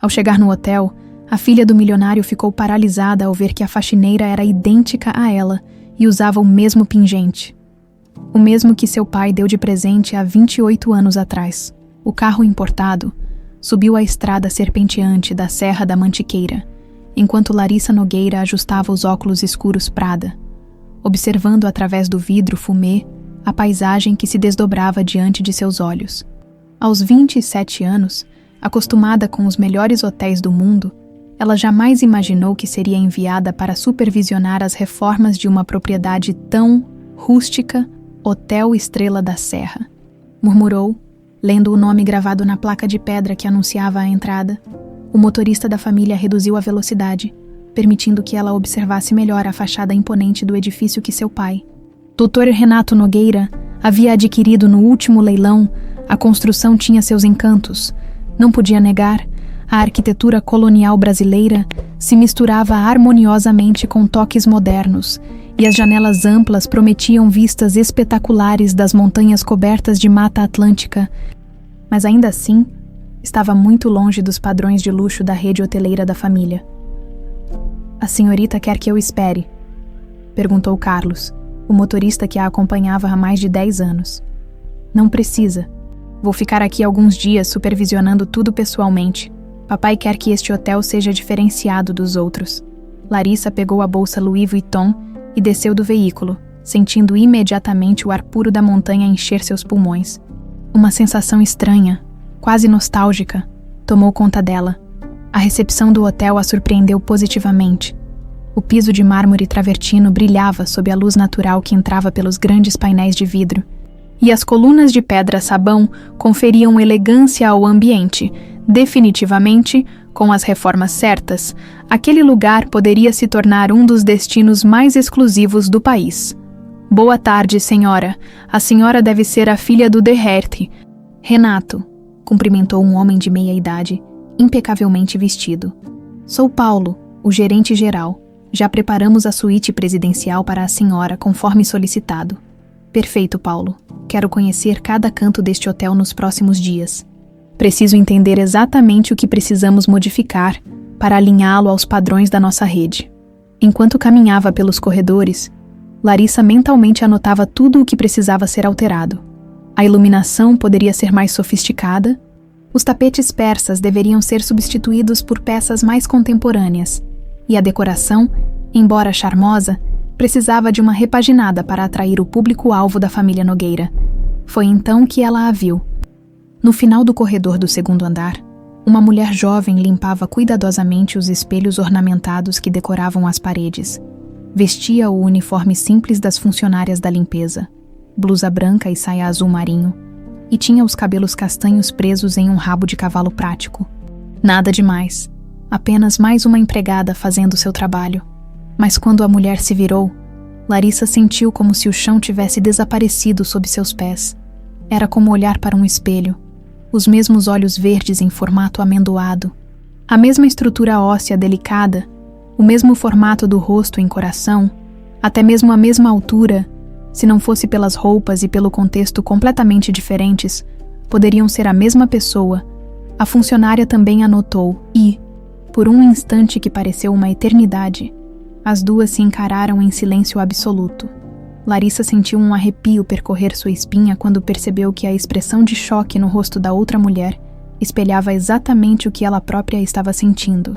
Ao chegar no hotel, a filha do milionário ficou paralisada ao ver que a faxineira era idêntica a ela e usava o mesmo pingente. O mesmo que seu pai deu de presente há 28 anos atrás. O carro importado subiu a estrada serpenteante da Serra da Mantiqueira, enquanto Larissa Nogueira ajustava os óculos escuros Prada, observando através do vidro fumê a paisagem que se desdobrava diante de seus olhos. Aos 27 anos, acostumada com os melhores hotéis do mundo, ela jamais imaginou que seria enviada para supervisionar as reformas de uma propriedade tão rústica, Hotel Estrela da Serra. Murmurou, lendo o nome gravado na placa de pedra que anunciava a entrada. O motorista da família reduziu a velocidade, permitindo que ela observasse melhor a fachada imponente do edifício que seu pai, Dr. Renato Nogueira, havia adquirido no último leilão. A construção tinha seus encantos. Não podia negar, a arquitetura colonial brasileira se misturava harmoniosamente com toques modernos, e as janelas amplas prometiam vistas espetaculares das montanhas cobertas de Mata Atlântica. Mas ainda assim, estava muito longe dos padrões de luxo da rede hoteleira da família. "A senhorita quer que eu espere?" perguntou Carlos, o motorista que a acompanhava há mais de 10 anos. "Não precisa. Vou ficar aqui alguns dias supervisionando tudo pessoalmente. Papai quer que este hotel seja diferenciado dos outros." Larissa pegou a bolsa Louis Vuitton e desceu do veículo, sentindo imediatamente o ar puro da montanha encher seus pulmões. Uma sensação estranha, quase nostálgica, tomou conta dela. A recepção do hotel a surpreendeu positivamente. O piso de mármore travertino brilhava sob a luz natural que entrava pelos grandes painéis de vidro, e as colunas de pedra-sabão conferiam elegância ao ambiente. Definitivamente, com as reformas certas, aquele lugar poderia se tornar um dos destinos mais exclusivos do país. "Boa tarde, senhora. A senhora deve ser a filha do de Herth." "Renato", cumprimentou um homem de meia idade, impecavelmente vestido. "Sou Paulo, o gerente geral. Já preparamos a suíte presidencial para a senhora, conforme solicitado." "Perfeito, Paulo. Quero conhecer cada canto deste hotel nos próximos dias. Preciso entender exatamente o que precisamos modificar para alinhá-lo aos padrões da nossa rede." Enquanto caminhava pelos corredores, Larissa mentalmente anotava tudo o que precisava ser alterado. A iluminação poderia ser mais sofisticada, os tapetes persas deveriam ser substituídos por peças mais contemporâneas, e a decoração, embora charmosa, precisava de uma repaginada para atrair o público-alvo da família Nogueira. Foi então que ela a viu. No final do corredor do segundo andar, uma mulher jovem limpava cuidadosamente os espelhos ornamentados que decoravam as paredes. Vestia o uniforme simples das funcionárias da limpeza, blusa branca e saia azul marinho, e tinha os cabelos castanhos presos em um rabo de cavalo prático. Nada demais, apenas mais uma empregada fazendo seu trabalho. Mas quando a mulher se virou, Larissa sentiu como se o chão tivesse desaparecido sob seus pés. Era como olhar para um espelho. Os mesmos olhos verdes em formato amendoado, a mesma estrutura óssea delicada, o mesmo formato do rosto em coração, até mesmo a mesma altura. Se não fosse pelas roupas e pelo contexto completamente diferentes, poderiam ser a mesma pessoa. A funcionária também a notou e, por um instante que pareceu uma eternidade, as duas se encararam em silêncio absoluto. Larissa sentiu um arrepio percorrer sua espinha quando percebeu que a expressão de choque no rosto da outra mulher espelhava exatamente o que ela própria estava sentindo.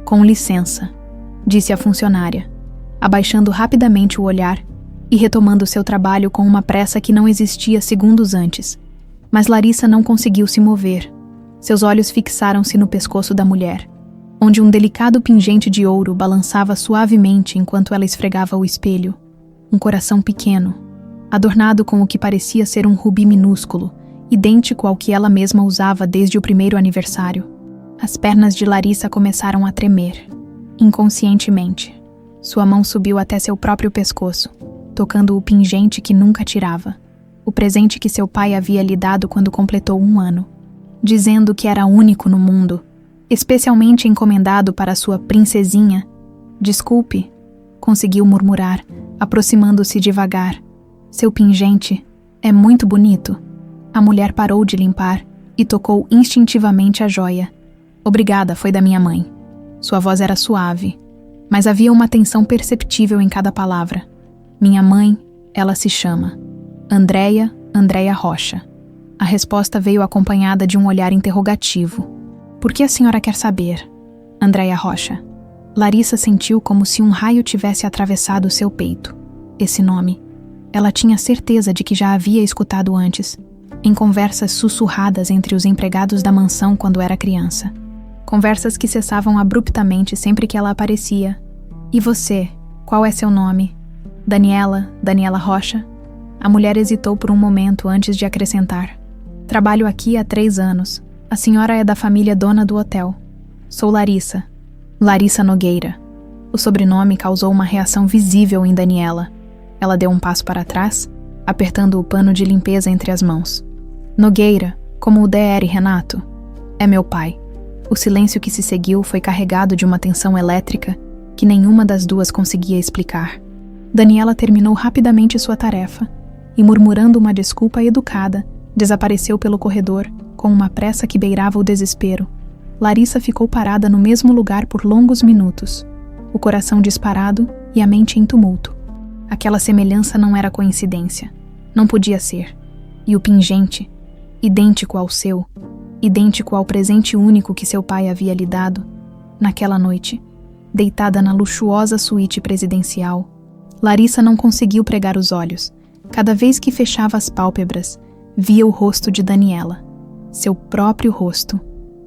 "Com licença", disse a funcionária, abaixando rapidamente o olhar e retomando seu trabalho com uma pressa que não existia segundos antes. Mas Larissa não conseguiu se mover. Seus olhos fixaram-se no pescoço da mulher, onde um delicado pingente de ouro balançava suavemente enquanto ela esfregava o espelho. Um coração pequeno, adornado com o que parecia ser um rubi minúsculo, idêntico ao que ela mesma usava desde o primeiro aniversário. As pernas de Larissa começaram a tremer. Inconscientemente, sua mão subiu até seu próprio pescoço, tocando o pingente que nunca tirava, o presente que seu pai havia lhe dado quando completou 1 ano, dizendo que era único no mundo, especialmente encomendado para sua princesinha. "Desculpe", conseguiu murmurar, aproximando-se devagar. "Seu pingente é muito bonito." A mulher parou de limpar e tocou instintivamente a joia. Obrigada, foi da minha mãe. Sua voz era suave, mas havia uma tensão perceptível em cada palavra. Minha mãe, ela se chama Andréia Rocha. A resposta veio acompanhada de um olhar interrogativo. Por que a senhora quer saber? Andréia Rocha. Larissa sentiu como se um raio tivesse atravessado seu peito. Esse nome. Ela tinha certeza de que já havia escutado antes, em conversas sussurradas entre os empregados da mansão quando era criança. Conversas que cessavam abruptamente sempre que ela aparecia. E você? Qual é seu nome? Daniela Rocha? A mulher hesitou por um momento antes de acrescentar. Trabalho aqui há 3 anos. A senhora é da família dona do hotel. Sou Larissa Nogueira. O sobrenome causou uma reação visível em Daniela. Ela deu um passo para trás, apertando o pano de limpeza entre as mãos. Nogueira, como o Dr. Renato, é meu pai. O silêncio que se seguiu foi carregado de uma tensão elétrica que nenhuma das duas conseguia explicar. Daniela terminou rapidamente sua tarefa e, murmurando uma desculpa educada, desapareceu pelo corredor com uma pressa que beirava o desespero. Larissa ficou parada no mesmo lugar por longos minutos, o coração disparado e a mente em tumulto. Aquela semelhança não era coincidência. Não podia ser. E o pingente, idêntico ao seu, idêntico ao presente único que seu pai havia lhe dado, naquela noite, deitada na luxuosa suíte presidencial, Larissa não conseguiu pregar os olhos. Cada vez que fechava as pálpebras, via o rosto de Daniela, seu próprio rosto,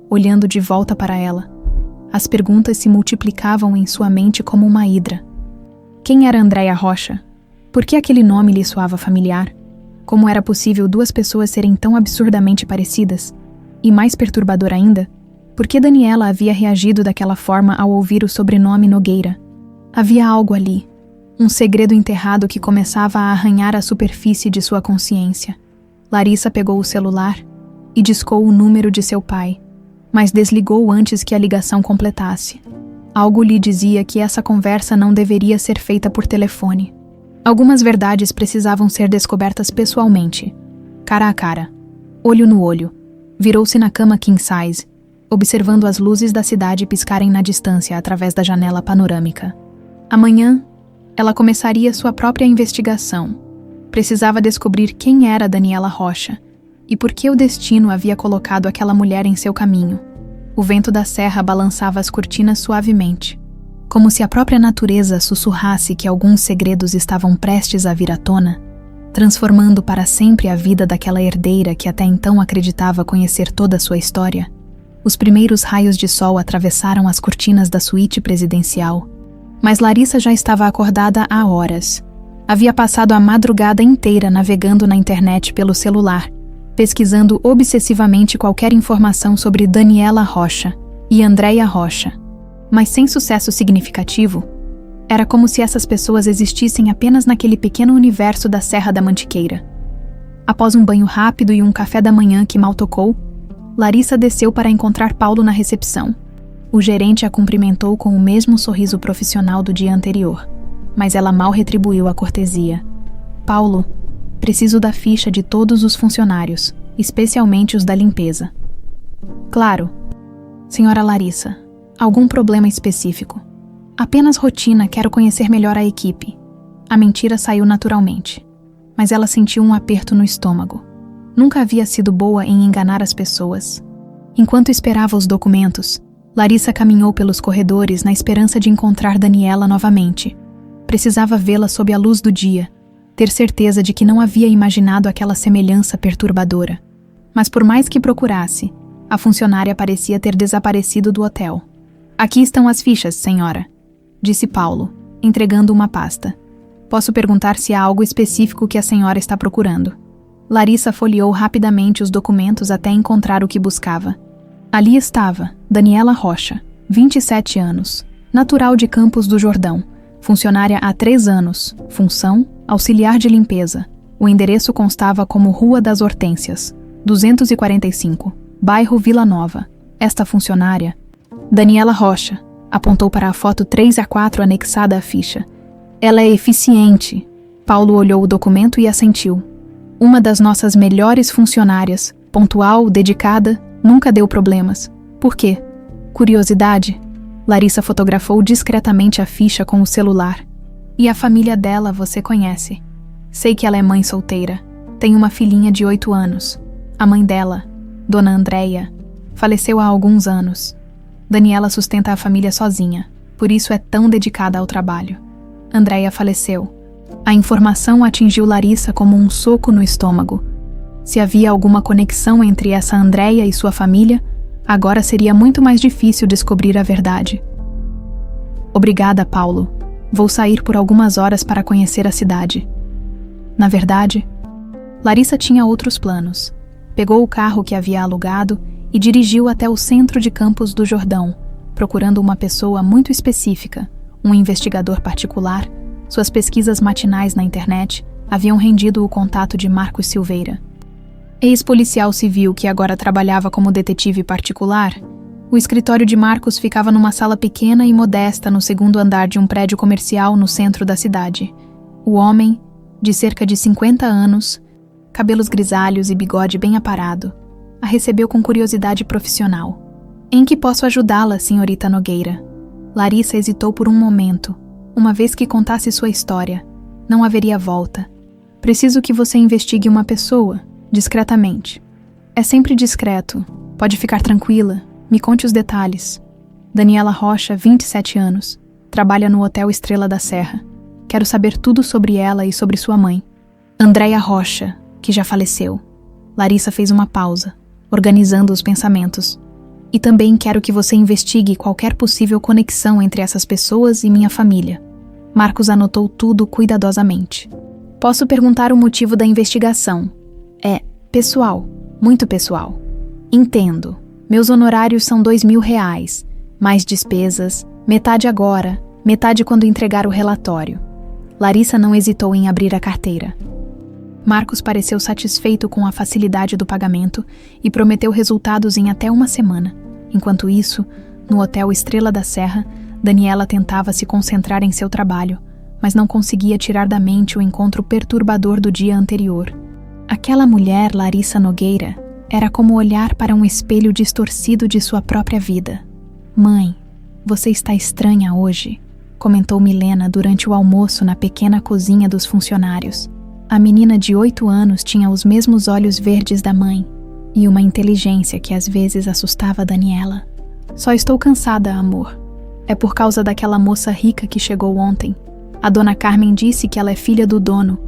olhando de volta para ela. As perguntas se multiplicavam em sua mente como uma hidra. Quem era Andréia Rocha? Por que aquele nome lhe soava familiar? Como era possível 2 pessoas serem tão absurdamente parecidas? E mais perturbador ainda, por que Daniela havia reagido daquela forma ao ouvir o sobrenome Nogueira? Havia algo ali, um segredo enterrado que começava a arranhar a superfície de sua consciência. Larissa pegou o celular e discou o número de seu pai, mas desligou antes que a ligação completasse. Algo lhe dizia que essa conversa não deveria ser feita por telefone. Algumas verdades precisavam ser descobertas pessoalmente, cara a cara, olho no olho. Virou-se na cama king size, observando as luzes da cidade piscarem na distância através da janela panorâmica. Amanhã, ela começaria sua própria investigação. Precisava descobrir quem era Daniela Rocha e por que o destino havia colocado aquela mulher em seu caminho. O vento da serra balançava as cortinas suavemente, como se a própria natureza sussurrasse que alguns segredos estavam prestes a vir à tona, transformando para sempre a vida daquela herdeira que até então acreditava conhecer toda a sua história. Os primeiros raios de sol atravessaram as cortinas da suíte presidencial, mas Larissa já estava acordada há horas. Havia passado a madrugada inteira navegando na internet pelo celular, pesquisando obsessivamente qualquer informação sobre Daniela Rocha e Andréia Rocha. Mas sem sucesso significativo, era como se essas pessoas existissem apenas naquele pequeno universo da Serra da Mantiqueira. Após um banho rápido e um café da manhã que mal tocou, Larissa desceu para encontrar Paulo na recepção. O gerente a cumprimentou com o mesmo sorriso profissional do dia anterior, mas ela mal retribuiu a cortesia. Paulo, preciso da ficha de todos os funcionários, especialmente os da limpeza. Claro. Senhora Larissa, algum problema específico? Apenas rotina, quero conhecer melhor a equipe. A mentira saiu naturalmente, mas ela sentiu um aperto no estômago. Nunca havia sido boa em enganar as pessoas. Enquanto esperava os documentos, Larissa caminhou pelos corredores na esperança de encontrar Daniela novamente. Precisava vê-la sob a luz do dia, ter certeza de que não havia imaginado aquela semelhança perturbadora. Mas por mais que procurasse, a funcionária parecia ter desaparecido do hotel. Aqui estão as fichas, senhora, disse Paulo, entregando uma pasta. Posso perguntar se há algo específico que a senhora está procurando? Larissa folheou rapidamente os documentos até encontrar o que buscava. Ali estava Daniela Rocha, 27 anos, natural de Campos do Jordão, funcionária há 3 anos, função, auxiliar de limpeza. O endereço constava como Rua das Hortênsias, 245, bairro Vila Nova. Esta funcionária, Daniela Rocha, apontou para a foto 3A4 anexada à ficha. Ela é eficiente. Paulo olhou o documento e assentiu. Uma das nossas melhores funcionárias, pontual, dedicada, nunca deu problemas. Por quê? curiosidade, Larissa fotografou discretamente a ficha com o celular. E a família dela você conhece. Sei que ela é mãe solteira. Tem uma filhinha de 8 anos. A mãe dela, Dona Andréia, faleceu há alguns anos. Daniela sustenta a família sozinha, por isso é tão dedicada ao trabalho. Andréia faleceu. A informação atingiu Larissa como um soco no estômago. Se havia alguma conexão entre essa Andréia e sua família, agora seria muito mais difícil descobrir a verdade. Obrigada, Paulo. Vou sair por algumas horas para conhecer a cidade. Na verdade, Larissa tinha outros planos. Pegou o carro que havia alugado e dirigiu até o centro de Campos do Jordão, procurando uma pessoa muito específica, um investigador particular. Suas pesquisas matinais na internet haviam rendido o contato de Marcos Silveira. Ex-policial civil que agora trabalhava como detetive particular, o escritório de Marcos ficava numa sala pequena e modesta no segundo andar de um prédio comercial no centro da cidade. O homem, de cerca de 50 anos, cabelos grisalhos e bigode bem aparado, a recebeu com curiosidade profissional. Em que posso ajudá-la, senhorita Nogueira? Larissa hesitou por um momento. Uma vez que contasse sua história, não haveria volta. Preciso que você investigue uma pessoa, discretamente. É sempre discreto. Pode ficar tranquila. Me conte os detalhes. Daniela Rocha, 27 anos. Trabalha no Hotel Estrela da Serra. Quero saber tudo sobre ela e sobre sua mãe. Andréia Rocha, que já faleceu. Larissa fez uma pausa, organizando os pensamentos. E também quero que você investigue qualquer possível conexão entre essas pessoas e minha família. Marcos anotou tudo cuidadosamente. Posso perguntar o motivo da investigação? É pessoal, muito pessoal. Entendo. Meus honorários são R$2.000, mais despesas, metade agora, metade quando entregar o relatório. Larissa não hesitou em abrir a carteira. Marcos pareceu satisfeito com a facilidade do pagamento e prometeu resultados em até uma semana. Enquanto isso, no Hotel Estrela da Serra, Daniela tentava se concentrar em seu trabalho, mas não conseguia tirar da mente o encontro perturbador do dia anterior. Aquela mulher, Larissa Nogueira, era como olhar para um espelho distorcido de sua própria vida. Mãe, você está estranha hoje, comentou Milena durante o almoço na pequena cozinha dos funcionários. A menina de 8 anos tinha os mesmos olhos verdes da mãe e uma inteligência que às vezes assustava Daniela. Só estou cansada, amor. É por causa daquela moça rica que chegou ontem. A dona Carmen disse que ela é filha do dono.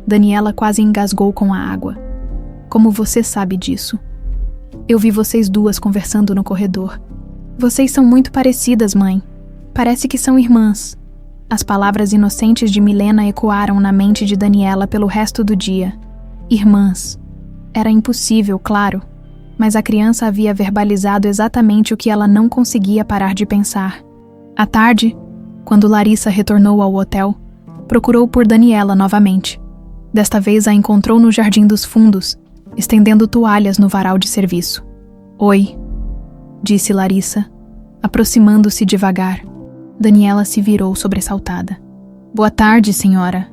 Daniela quase engasgou com a água. Como você sabe disso? Eu vi vocês duas conversando no corredor. Vocês são muito parecidas, mãe. Parece que são irmãs. As palavras inocentes de Milena ecoaram na mente de Daniela pelo resto do dia. Irmãs. Era impossível, claro, mas a criança havia verbalizado exatamente o que ela não conseguia parar de pensar. À tarde, quando Larissa retornou ao hotel, procurou por Daniela novamente. Desta vez a encontrou no Jardim dos Fundos, estendendo toalhas no varal de serviço. Oi, disse Larissa, aproximando-se devagar. Daniela se virou sobressaltada. Boa tarde, senhora.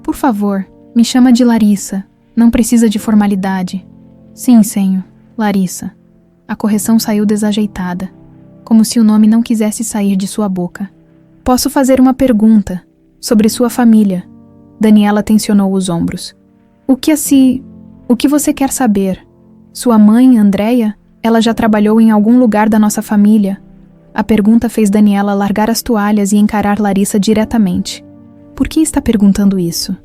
Por favor, me chama de Larissa. Não precisa de formalidade. Sim, senhor. Larissa. A correção saiu desajeitada, como se o nome não quisesse sair de sua boca. Posso fazer uma pergunta sobre sua família? Daniela tensionou os ombros. O que você quer saber? Sua mãe, Andréia? Ela já trabalhou em algum lugar da nossa família? A pergunta fez Daniela largar as toalhas e encarar Larissa diretamente. Por que está perguntando isso?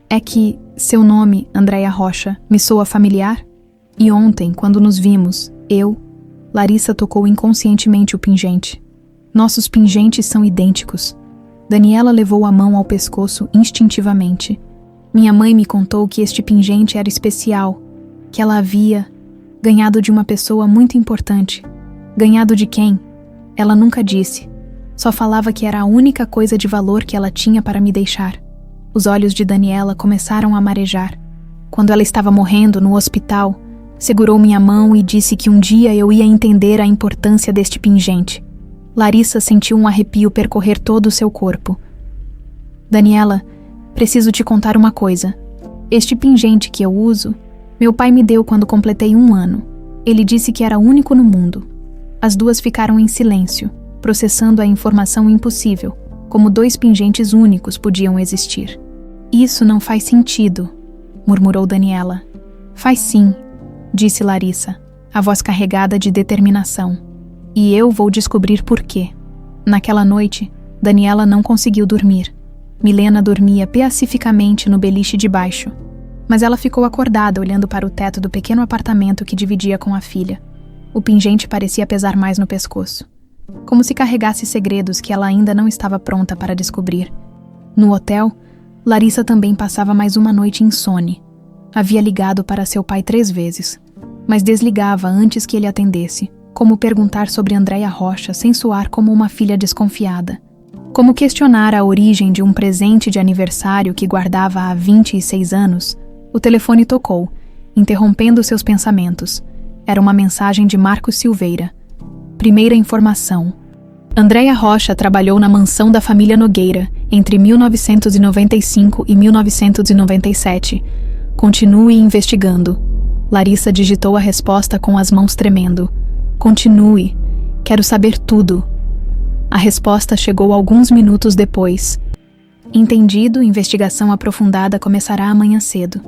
É que seu nome, Andréia Rocha, me soa familiar? E ontem, quando nos vimos, Larissa tocou inconscientemente o pingente. Nossos pingentes são idênticos. Daniela levou a mão ao pescoço instintivamente. Minha mãe me contou que este pingente era especial, que ela havia ganhado de uma pessoa muito importante. Ganhado de quem? Ela nunca disse. Só falava que era a única coisa de valor que ela tinha para me deixar. Os olhos de Daniela começaram a marejar. Quando ela estava morrendo no hospital, segurou minha mão e disse que um dia eu ia entender a importância deste pingente. Larissa sentiu um arrepio percorrer todo o seu corpo. Daniela, preciso te contar uma coisa. Este pingente que eu uso, meu pai me deu quando completei 1 ano. Ele disse que era único no mundo. As duas ficaram em silêncio, processando a informação impossível, como dois pingentes únicos podiam existir. Isso não faz sentido, murmurou Daniela. Faz sim, disse Larissa, a voz carregada de determinação. E eu vou descobrir por quê. Naquela noite, Daniela não conseguiu dormir. Milena dormia pacificamente no beliche de baixo, mas ela ficou acordada olhando para o teto do pequeno apartamento que dividia com a filha. O pingente parecia pesar mais no pescoço, como se carregasse segredos que ela ainda não estava pronta para descobrir. No hotel, Larissa também passava mais uma noite insone. Havia ligado para seu pai 3 vezes, mas desligava antes que ele atendesse, como perguntar sobre Andréia Rocha sem soar como uma filha desconfiada. Como questionar a origem de um presente de aniversário que guardava há 26 anos, o telefone tocou, interrompendo seus pensamentos. Era uma mensagem de Marcos Silveira. Primeira informação. Andréia Rocha trabalhou na mansão da família Nogueira entre 1995 e 1997. Continue investigando. Larissa digitou a resposta com as mãos tremendo. Continue. Quero saber tudo. A resposta chegou alguns minutos depois. Entendido, investigação aprofundada começará amanhã cedo.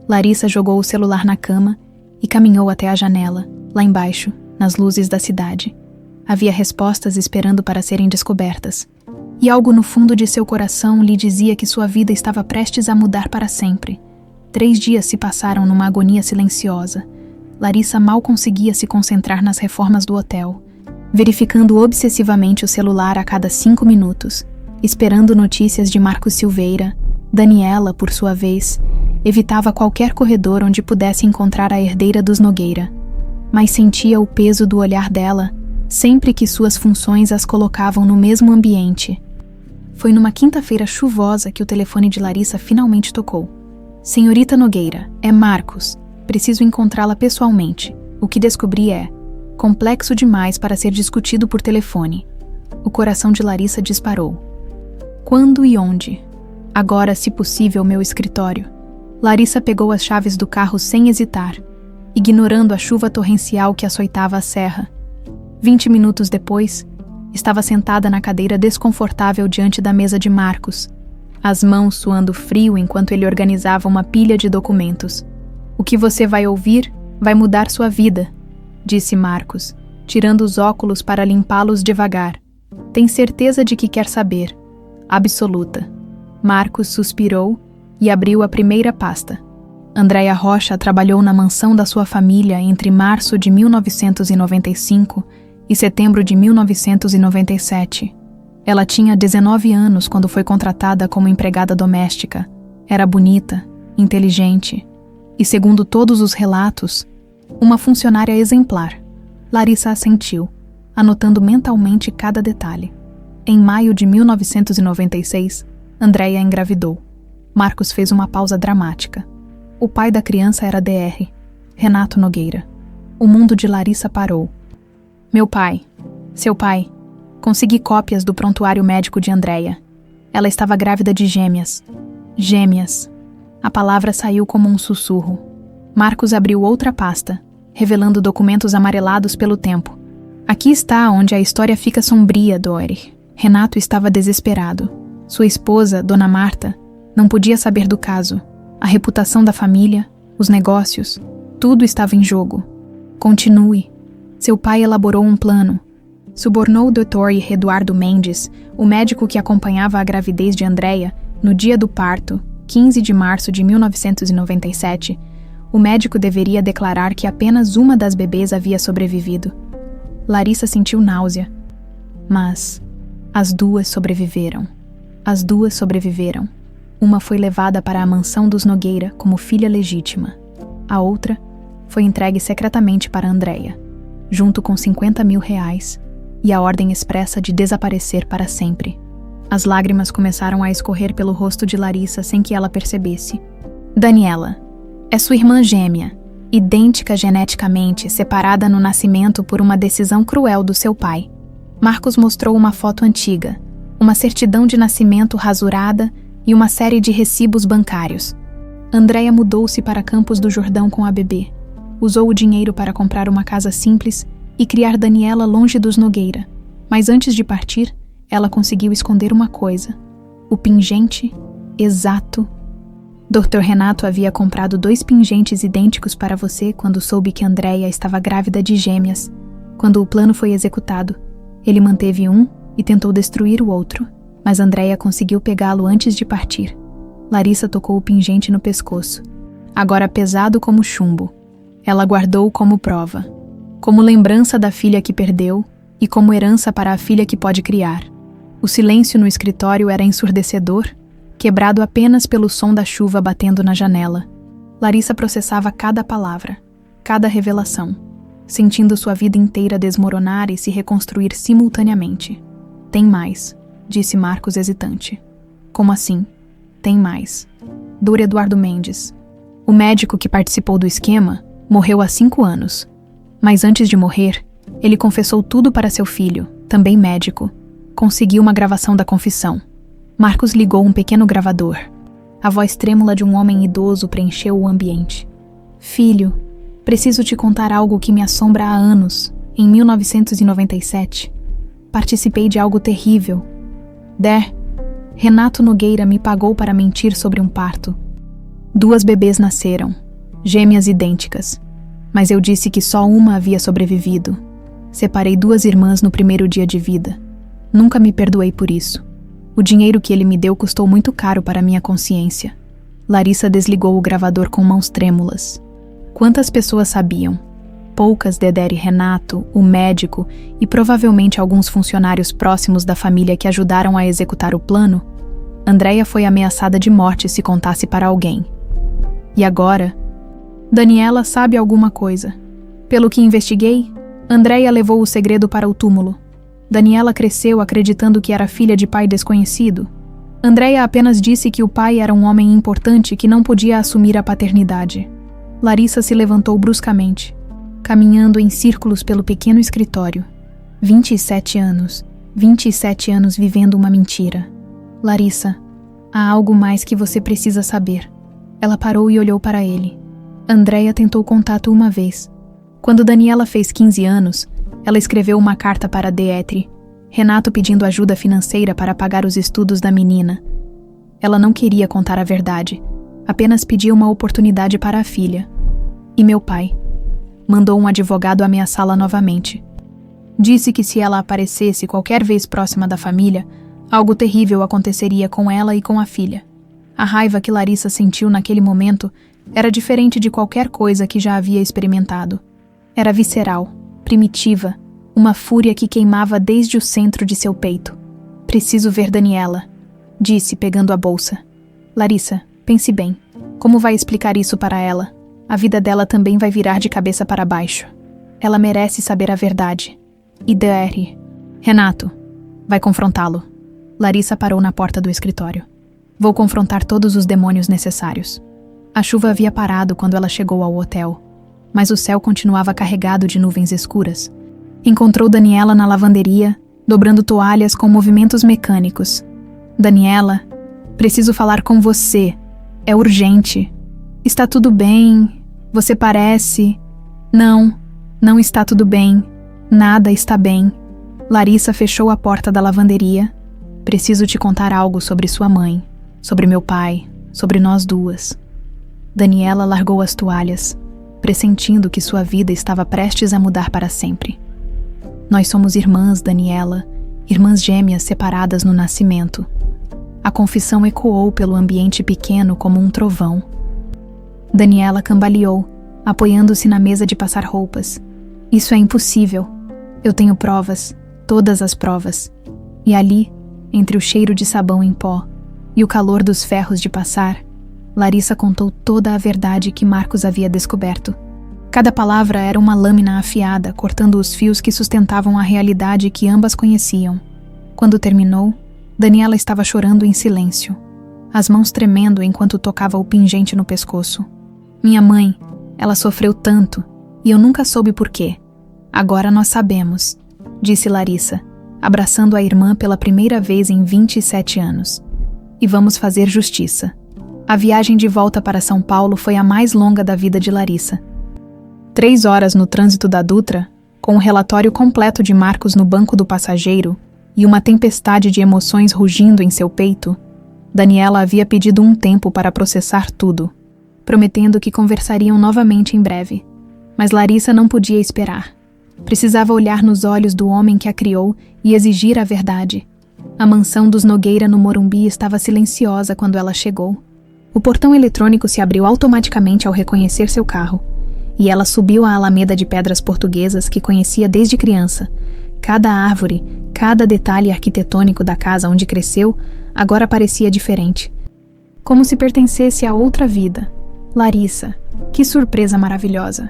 Larissa jogou o celular na cama e caminhou até a janela, lá embaixo, nas luzes da cidade. Havia respostas esperando para serem descobertas. E algo no fundo de seu coração lhe dizia que sua vida estava prestes a mudar para sempre. 3 dias se passaram numa agonia silenciosa. Larissa mal conseguia se concentrar nas reformas do hotel, verificando obsessivamente o celular a cada 5 minutos, esperando notícias de Marcos Silveira. Daniela, por sua vez, evitava qualquer corredor onde pudesse encontrar a herdeira dos Nogueira, mas sentia o peso do olhar dela sempre que suas funções as colocavam no mesmo ambiente. Foi numa quinta-feira chuvosa que o telefone de Larissa finalmente tocou. Senhorita Nogueira, é Marcos. Preciso encontrá-la pessoalmente. O que descobri é complexo demais para ser discutido por telefone. O coração de Larissa disparou. Quando e onde? Agora, se possível, meu escritório. Larissa pegou as chaves do carro sem hesitar, ignorando a chuva torrencial que açoitava a serra. 20 minutos depois, estava sentada na cadeira desconfortável diante da mesa de Marcos, as mãos suando frio enquanto ele organizava uma pilha de documentos. O que você vai ouvir vai mudar sua vida, disse Marcos, tirando os óculos para limpá-los devagar. Tem certeza de que quer saber? Absoluta. Marcos suspirou e abriu a primeira pasta. Andréia Rocha trabalhou na mansão da sua família entre março de 1995 e setembro de 1997. Ela tinha 19 anos quando foi contratada como empregada doméstica. Era bonita, inteligente e, segundo todos os relatos, uma funcionária exemplar. Larissa assentiu, anotando mentalmente cada detalhe. Em maio de 1996, Andréia engravidou. Marcos fez uma pausa dramática. O pai da criança era Dr. Renato Nogueira. O mundo de Larissa parou. Meu pai, seu pai, consegui cópias do prontuário médico de Andréia. Ela estava grávida de gêmeas. Gêmeas. A palavra saiu como um sussurro. Marcos abriu outra pasta, revelando documentos amarelados pelo tempo. Aqui está onde a história fica sombria, Dr. Renato estava desesperado. Sua esposa, Dona Marta, não podia saber do caso. A reputação da família, os negócios, tudo estava em jogo. Continue. Seu pai elaborou um plano. Subornou o Dr. Eduardo Mendes, o médico que acompanhava a gravidez de Andréia, no dia do parto, 15 de março de 1997. O médico deveria declarar que apenas uma das bebês havia sobrevivido. Larissa sentiu náusea. Mas as duas sobreviveram. As duas sobreviveram. Uma foi levada para a mansão dos Nogueira como filha legítima. A outra foi entregue secretamente para Andréia, junto com R$50 mil e a ordem expressa de desaparecer para sempre. As lágrimas começaram a escorrer pelo rosto de Larissa sem que ela percebesse. Daniela é sua irmã gêmea, idêntica geneticamente, separada no nascimento por uma decisão cruel do seu pai. Marcos mostrou uma foto antiga, uma certidão de nascimento rasurada e uma série de recibos bancários. Andréia mudou-se para Campos do Jordão com a bebê. Usou o dinheiro para comprar uma casa simples e criar Daniela longe dos Nogueira. Mas antes de partir, ela conseguiu esconder uma coisa: o pingente exato. Dr. Renato havia comprado 2 pingentes idênticos para você quando soube que Andréia estava grávida de gêmeas. Quando o plano foi executado, ele manteve um e tentou destruir o outro, mas Andréia conseguiu pegá-lo antes de partir. Larissa tocou o pingente no pescoço, agora pesado como chumbo. Ela guardou-o como prova, como lembrança da filha que perdeu e como herança para a filha que pode criar. O silêncio no escritório era ensurdecedor, quebrado apenas pelo som da chuva batendo na janela. Larissa processava cada palavra, cada revelação, sentindo sua vida inteira desmoronar e se reconstruir simultaneamente. Tem mais, disse Marcos hesitante. Como assim? Tem mais. Dr. Eduardo Mendes. O médico que participou do esquema morreu há 5 anos. Mas antes de morrer, ele confessou tudo para seu filho, também médico. Conseguiu uma gravação da confissão. Marcos ligou um pequeno gravador. A voz trêmula de um homem idoso preencheu o ambiente. Filho, preciso te contar algo que me assombra há anos. Em 1997, participei de algo terrível. Renato Nogueira me pagou para mentir sobre um parto. 2 bebês nasceram, gêmeas idênticas. Mas eu disse que só uma havia sobrevivido. Separei 2 irmãs no primeiro dia de vida. Nunca me perdoei por isso. O dinheiro que ele me deu custou muito caro para minha consciência. Larissa desligou o gravador com mãos trêmulas. Quantas pessoas sabiam? Poucas. Dedé e Renato, o médico e provavelmente alguns funcionários próximos da família que ajudaram a executar o plano. Andréia foi ameaçada de morte se contasse para alguém. E agora? Daniela sabe alguma coisa. Pelo que investiguei, Andréia levou o segredo para o túmulo. Daniela cresceu acreditando que era filha de pai desconhecido. Andréia apenas disse que o pai era um homem importante que não podia assumir a paternidade. Larissa se levantou bruscamente, caminhando em círculos pelo pequeno escritório. 27 anos. 27 anos vivendo uma mentira. Larissa, há algo mais que você precisa saber. Ela parou e olhou para ele. Andréia tentou contato uma vez. Quando Daniela fez 15 anos, ela escreveu uma carta para Deetri, Renato pedindo ajuda financeira para pagar os estudos da menina. Ela não queria contar a verdade, apenas pedia uma oportunidade para a filha. E meu pai mandou um advogado ameaçá-la novamente. Disse que se ela aparecesse qualquer vez próxima da família, algo terrível aconteceria com ela e com a filha. A raiva que Larissa sentiu naquele momento era diferente de qualquer coisa que já havia experimentado. Era visceral, primitiva, uma fúria que queimava desde o centro de seu peito. Preciso ver Daniela, disse pegando a bolsa. Larissa, pense bem. Como vai explicar isso para ela? A vida dela também vai virar de cabeça para baixo. Ela merece saber a verdade. E DR. Renato, vai confrontá-lo. Larissa parou na porta do escritório. Vou confrontar todos os demônios necessários. A chuva havia parado quando ela chegou ao hotel, mas o céu continuava carregado de nuvens escuras. Encontrou Daniela na lavanderia, dobrando toalhas com movimentos mecânicos. Daniela, preciso falar com você. É urgente. Está tudo bem? Você parece... Não está tudo bem. Nada está bem. Larissa fechou a porta da lavanderia. Preciso te contar algo sobre sua mãe, sobre meu pai, sobre nós duas. Daniela largou as toalhas, pressentindo que sua vida estava prestes a mudar para sempre. Nós somos irmãs, Daniela, irmãs gêmeas separadas no nascimento. A confissão ecoou pelo ambiente pequeno como um trovão. Daniela cambaleou, apoiando-se na mesa de passar roupas. Isso é impossível. Eu tenho provas, todas as provas. E ali, entre o cheiro de sabão em pó e o calor dos ferros de passar, Larissa contou toda a verdade que Marcos havia descoberto. Cada palavra era uma lâmina afiada, cortando os fios que sustentavam a realidade que ambas conheciam. Quando terminou, Daniela estava chorando em silêncio, as mãos tremendo enquanto tocava o pingente no pescoço. Minha mãe, ela sofreu tanto, e eu nunca soube por quê. Agora nós sabemos, disse Larissa, abraçando a irmã pela primeira vez em 27 anos. E vamos fazer justiça. A viagem de volta para São Paulo foi a mais longa da vida de Larissa. 3 horas no trânsito da Dutra, Com o relatório completo de Marcos no banco do passageiro e uma tempestade de emoções rugindo em seu peito, Daniela havia pedido um tempo para processar tudo, prometendo que conversariam novamente em breve. Mas Larissa não podia esperar. Precisava olhar nos olhos do homem que a criou e exigir a verdade. A mansão dos Nogueira no Morumbi estava silenciosa quando ela chegou. O portão eletrônico se abriu automaticamente ao reconhecer seu carro, e ela subiu a alameda de pedras portuguesas que conhecia desde criança. Cada árvore, cada detalhe arquitetônico da casa onde cresceu, agora parecia diferente. Como se pertencesse a outra vida. Larissa, que surpresa maravilhosa!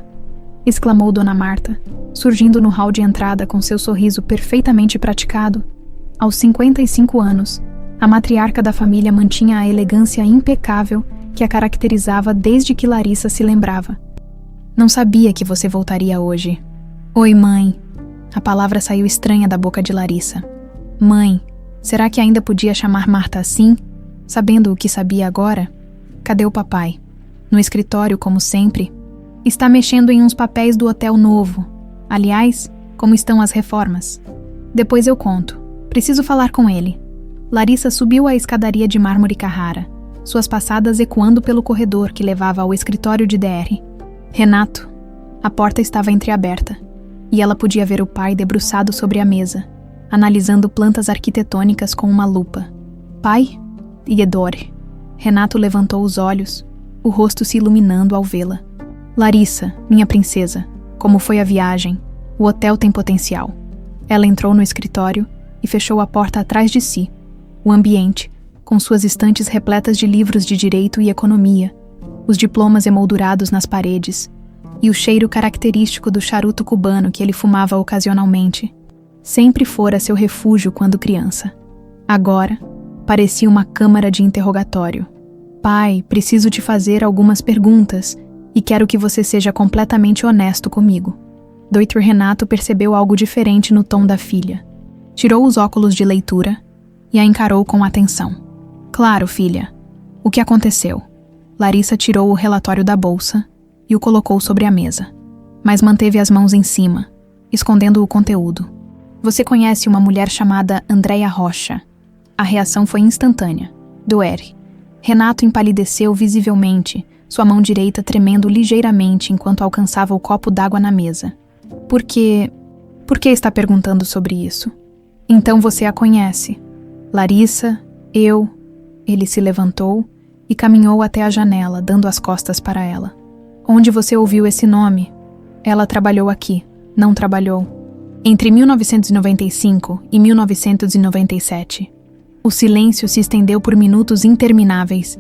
Exclamou Dona Marta, surgindo no hall de entrada com seu sorriso perfeitamente praticado. Aos 55 anos, a matriarca da família mantinha a elegância impecável que a caracterizava desde que Larissa se lembrava. Não sabia que você voltaria hoje. Oi, mãe. A palavra saiu estranha da boca de Larissa. Mãe, será que ainda podia chamar Marta assim, sabendo o que sabia agora? Cadê o papai? No escritório, como sempre. Está mexendo em uns papéis do hotel novo. Aliás, como estão as reformas? Depois eu conto. Preciso falar com ele. Larissa subiu a escadaria de mármore Carrara, suas passadas ecoando pelo corredor que levava ao escritório de DR. Renato. A porta estava entreaberta, e ela podia ver o pai debruçado sobre a mesa, analisando plantas arquitetônicas com uma lupa. Pai? Iedore. Renato levantou os olhos, o rosto se iluminando ao vê-la. Larissa, minha princesa, como foi a viagem? O hotel tem potencial. Ela entrou no escritório e fechou a porta atrás de si. O ambiente, com suas estantes repletas de livros de direito e economia, os diplomas emoldurados nas paredes e o cheiro característico do charuto cubano que ele fumava ocasionalmente, sempre fora seu refúgio quando criança. Agora, parecia uma câmara de interrogatório. Pai, preciso te fazer algumas perguntas e quero que você seja completamente honesto comigo. Dr. Renato percebeu algo diferente no tom da filha. Tirou os óculos de leitura e a encarou com atenção. Claro, filha. O que aconteceu? Larissa tirou o relatório da bolsa e o colocou sobre a mesa, mas manteve as mãos em cima, escondendo o conteúdo. Você conhece uma mulher chamada Andréia Rocha? A reação foi instantânea. DR. Renato empalideceu visivelmente, sua mão direita tremendo ligeiramente enquanto alcançava o copo d'água na mesa. Por que está perguntando sobre isso? Então você a conhece. Larissa, eu... Ele se levantou e caminhou até a janela, dando as costas para ela. Onde você ouviu esse nome? Ela trabalhou aqui. Não trabalhou. Entre 1995 e 1997. O silêncio se estendeu por minutos intermináveis.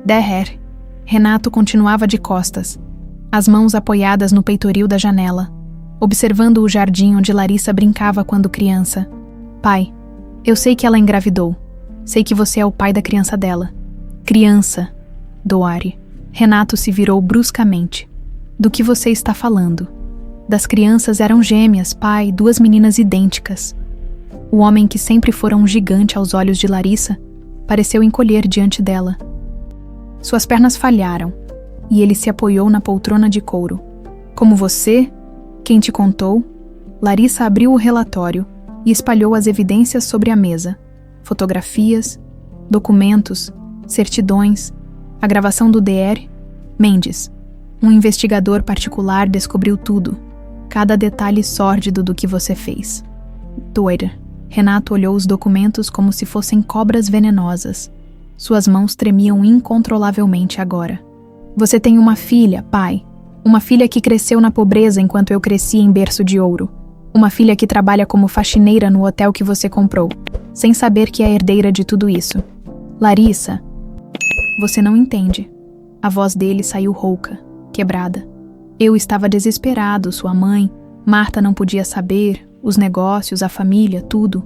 DR. Renato continuava de costas, as mãos apoiadas no peitoril da janela, observando o jardim onde Larissa brincava quando criança. Pai, eu sei que ela engravidou. Sei que você é o pai da criança dela. Criança, Doari. Renato se virou bruscamente. Do que você está falando? Das crianças eram gêmeas, pai, duas meninas idênticas. O homem que sempre fora um gigante aos olhos de Larissa pareceu encolher diante dela. Suas pernas falharam e ele se apoiou na poltrona de couro. Como você? Quem te contou? Larissa abriu o relatório e espalhou as evidências sobre a mesa. Fotografias, documentos, certidões, a gravação do DR. Mendes, um investigador particular, descobriu tudo, cada detalhe sórdido do que você fez. Doida. Renato olhou os documentos como se fossem cobras venenosas. Suas mãos tremiam incontrolavelmente agora. Você tem uma filha, pai. Uma filha que cresceu na pobreza enquanto eu cresci em berço de ouro. Uma filha que trabalha como faxineira no hotel que você comprou, sem saber que é herdeira de tudo isso. Larissa, você não entende. A voz dele saiu rouca, quebrada. Eu estava desesperado, sua mãe. Marta não podia saber, os negócios, a família, tudo.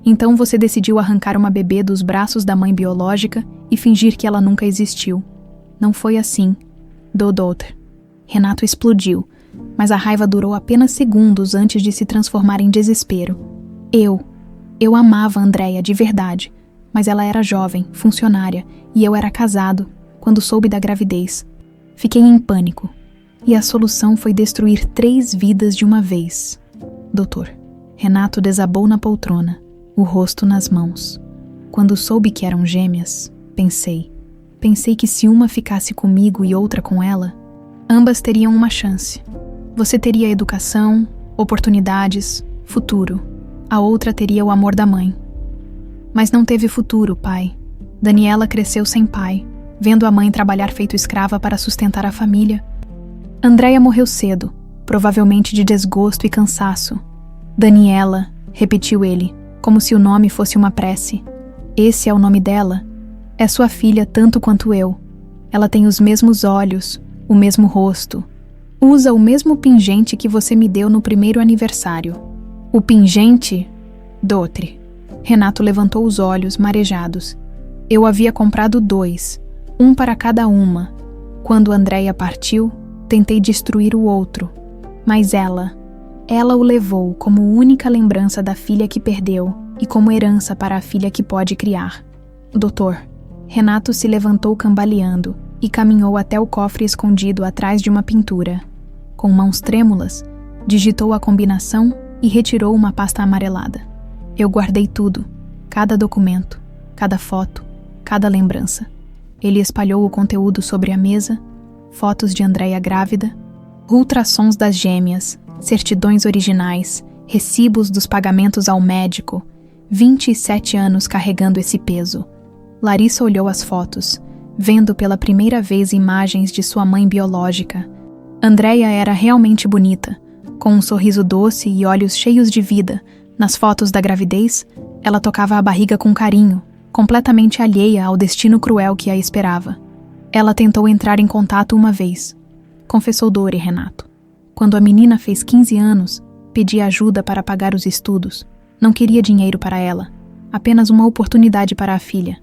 Então você decidiu arrancar uma bebê dos braços da mãe biológica e fingir que ela nunca existiu. Não foi assim. Dodotr. Renato explodiu, mas a raiva durou apenas segundos antes de se transformar em desespero. Eu amava Andréia de verdade, mas ela era jovem, funcionária, e eu era casado, quando soube da gravidez. Fiquei em pânico, e a solução foi destruir 3 vidas de uma vez. Doutor. Renato desabou na poltrona, o rosto nas mãos. Quando soube que eram gêmeas, pensei que se uma ficasse comigo e outra com ela, ambas teriam uma chance. Você teria educação, oportunidades, futuro. A outra teria o amor da mãe. Mas não teve futuro, pai. Daniela cresceu sem pai, vendo a mãe trabalhar feito escrava para sustentar a família. Andréia morreu cedo, provavelmente de desgosto e cansaço. Daniela, repetiu ele, como se o nome fosse uma prece. Esse é o nome dela. É sua filha tanto quanto eu. Ela tem os mesmos olhos, o mesmo rosto. Usa o mesmo pingente que você me deu no primeiro aniversário. O pingente? Doutre. Renato levantou os olhos, marejados. Eu havia comprado 2, um para cada uma. Quando Andréia partiu, tentei destruir o outro. Mas ela o levou como única lembrança da filha que perdeu e como herança para a filha que pode criar. Doutor. Renato se levantou cambaleando e caminhou até o cofre escondido atrás de uma pintura. Com mãos trêmulas, digitou a combinação e retirou uma pasta amarelada. Eu guardei tudo, cada documento, cada foto, cada lembrança. Ele espalhou o conteúdo sobre a mesa, fotos de Andréia grávida, ultrassons das gêmeas, certidões originais, recibos dos pagamentos ao médico, 27 anos carregando esse peso. Larissa olhou as fotos, vendo pela primeira vez imagens de sua mãe biológica. Andréia era realmente bonita, com um sorriso doce e olhos cheios de vida. Nas fotos da gravidez, ela tocava a barriga com carinho, completamente alheia ao destino cruel que a esperava. Ela tentou entrar em contato uma vez, confessou Dori Renato. Quando a menina fez 15 anos, pedi ajuda para pagar os estudos. Não queria dinheiro para ela, apenas uma oportunidade para a filha.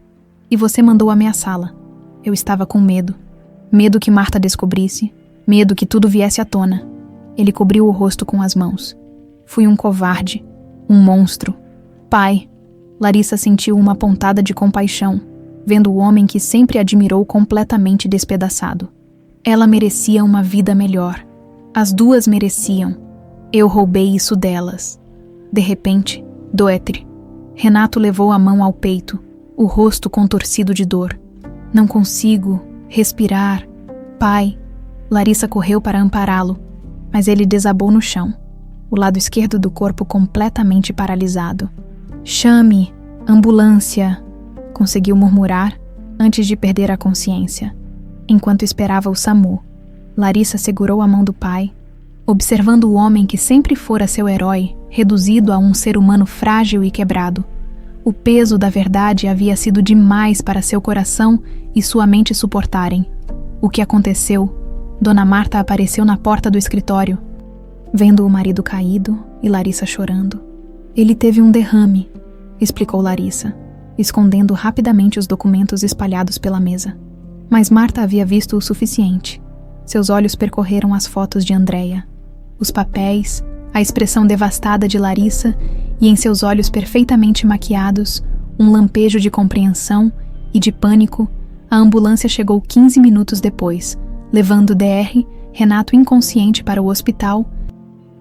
E você mandou ameaçá-la. Eu estava com medo. Medo que Marta descobrisse, medo que tudo viesse à tona. Ele cobriu o rosto com as mãos. Fui um covarde, um monstro. Pai, Larissa sentiu uma pontada de compaixão, vendo o homem que sempre admirou completamente despedaçado. Ela merecia uma vida melhor. As duas mereciam. Eu roubei isso delas. De repente, Doetre. Renato levou a mão ao peito, o rosto contorcido de dor. Não consigo respirar. Pai. Larissa correu para ampará-lo, mas ele desabou no chão, o lado esquerdo do corpo completamente paralisado. Chame, ambulância, conseguiu murmurar antes de perder a consciência. Enquanto esperava o SAMU, Larissa segurou a mão do pai, observando o homem que sempre fora seu herói, reduzido a um ser humano frágil e quebrado. O peso da verdade havia sido demais para seu coração e sua mente suportarem. O que aconteceu? Dona Marta apareceu na porta do escritório, vendo o marido caído e Larissa chorando. Ele teve um derrame, explicou Larissa, escondendo rapidamente os documentos espalhados pela mesa. Mas Marta havia visto o suficiente. Seus olhos percorreram as fotos de Andréia, os papéis, a expressão devastada de Larissa e em seus olhos perfeitamente maquiados, um lampejo de compreensão e de pânico. A ambulância chegou 15 minutos depois, levando Dr. Renato inconsciente para o hospital.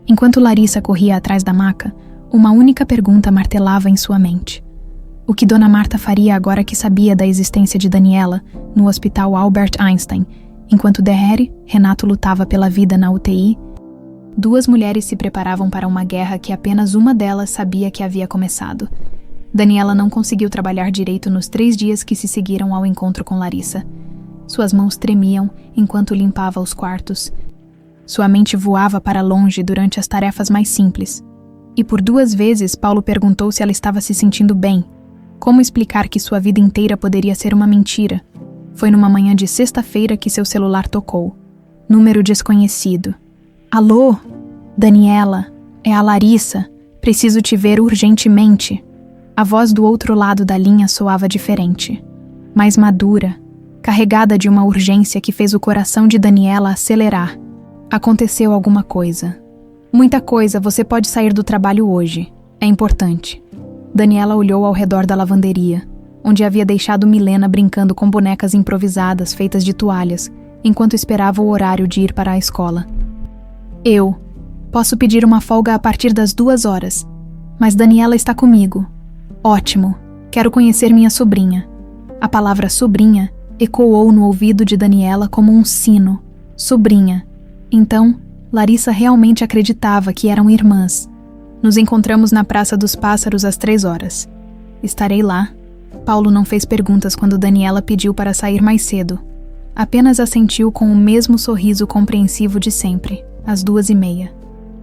Enquanto Larissa corria atrás da maca, uma única pergunta martelava em sua mente. O que Dona Marta faria agora que sabia da existência de Daniela no Hospital Albert Einstein, enquanto Dr. Renato lutava pela vida na UTI? 2 mulheres se preparavam para uma guerra que apenas uma delas sabia que havia começado. Daniela não conseguiu trabalhar direito nos 3 dias que se seguiram ao encontro com Larissa. Suas mãos tremiam enquanto limpava os quartos. Sua mente voava para longe durante as tarefas mais simples. E por 2 vezes Paulo perguntou se ela estava se sentindo bem. Como explicar que sua vida inteira poderia ser uma mentira? Foi numa manhã de sexta-feira que seu celular tocou. Número desconhecido. Alô? Daniela, é a Larissa. Preciso te ver urgentemente. A voz do outro lado da linha soava diferente, mais madura, carregada de uma urgência que fez o coração de Daniela acelerar. Aconteceu alguma coisa. Muita coisa, você pode sair do trabalho hoje. É importante. Daniela olhou ao redor da lavanderia, onde havia deixado Milena brincando com bonecas improvisadas feitas de toalhas, enquanto esperava o horário de ir para a escola. Posso pedir uma folga a partir das 2 horas. Mas Daniela está comigo. Ótimo. Quero conhecer minha sobrinha. A palavra sobrinha ecoou no ouvido de Daniela como um sino. Sobrinha. Então, Larissa realmente acreditava que eram irmãs. Nos encontramos na Praça dos Pássaros às 3 horas. Estarei lá. Paulo não fez perguntas quando Daniela pediu para sair mais cedo. Apenas assentiu com o mesmo sorriso compreensivo de sempre, às 2h30.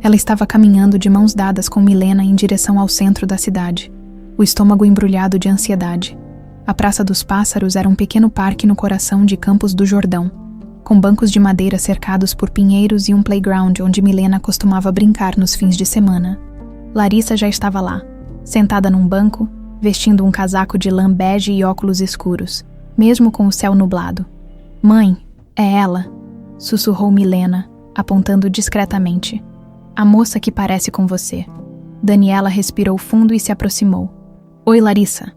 Ela estava caminhando de mãos dadas com Milena em direção ao centro da cidade, o estômago embrulhado de ansiedade. A Praça dos Pássaros era um pequeno parque no coração de Campos do Jordão, com bancos de madeira cercados por pinheiros e um playground onde Milena costumava brincar nos fins de semana. Larissa já estava lá, sentada num banco, vestindo um casaco de lã bege e óculos escuros, mesmo com o céu nublado. "Mãe, é ela", sussurrou Milena, apontando discretamente. "A moça que parece com você." Daniela respirou fundo e se aproximou. "Oi, Larissa."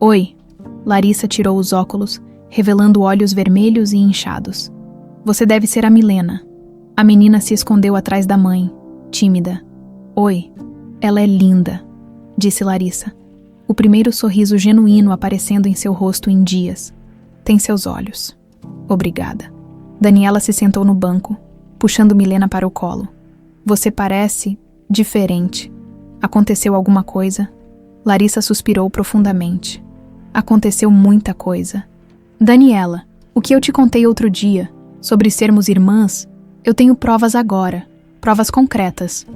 "Oi." Larissa tirou os óculos, revelando olhos vermelhos e inchados. "Você deve ser a Milena." A menina se escondeu atrás da mãe, tímida. "Oi, ela é linda", disse Larissa, o primeiro sorriso genuíno aparecendo em seu rosto em dias. "Tem seus olhos." "Obrigada." Daniela se sentou no banco, puxando Milena para o colo. "Você parece diferente. Aconteceu alguma coisa?" Larissa suspirou profundamente. "Aconteceu muita coisa. Daniela, o que eu te contei outro dia, sobre sermos irmãs, eu tenho provas agora, provas concretas."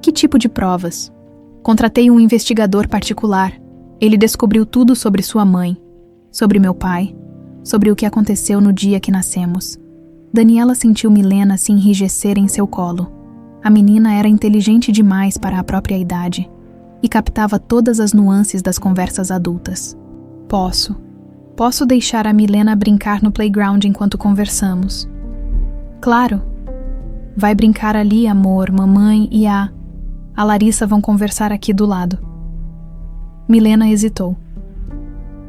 "Que tipo de provas?" "Contratei um investigador particular. Ele descobriu tudo sobre sua mãe, sobre meu pai, sobre o que aconteceu no dia que nascemos." Daniela sentiu Milena se enrijecer em seu colo. A menina era inteligente demais para a própria idade e captava todas as nuances das conversas adultas. Posso deixar a Milena brincar no playground enquanto conversamos." "Claro." "Vai brincar ali, amor, mamãe e a Larissa vão conversar aqui do lado." Milena hesitou.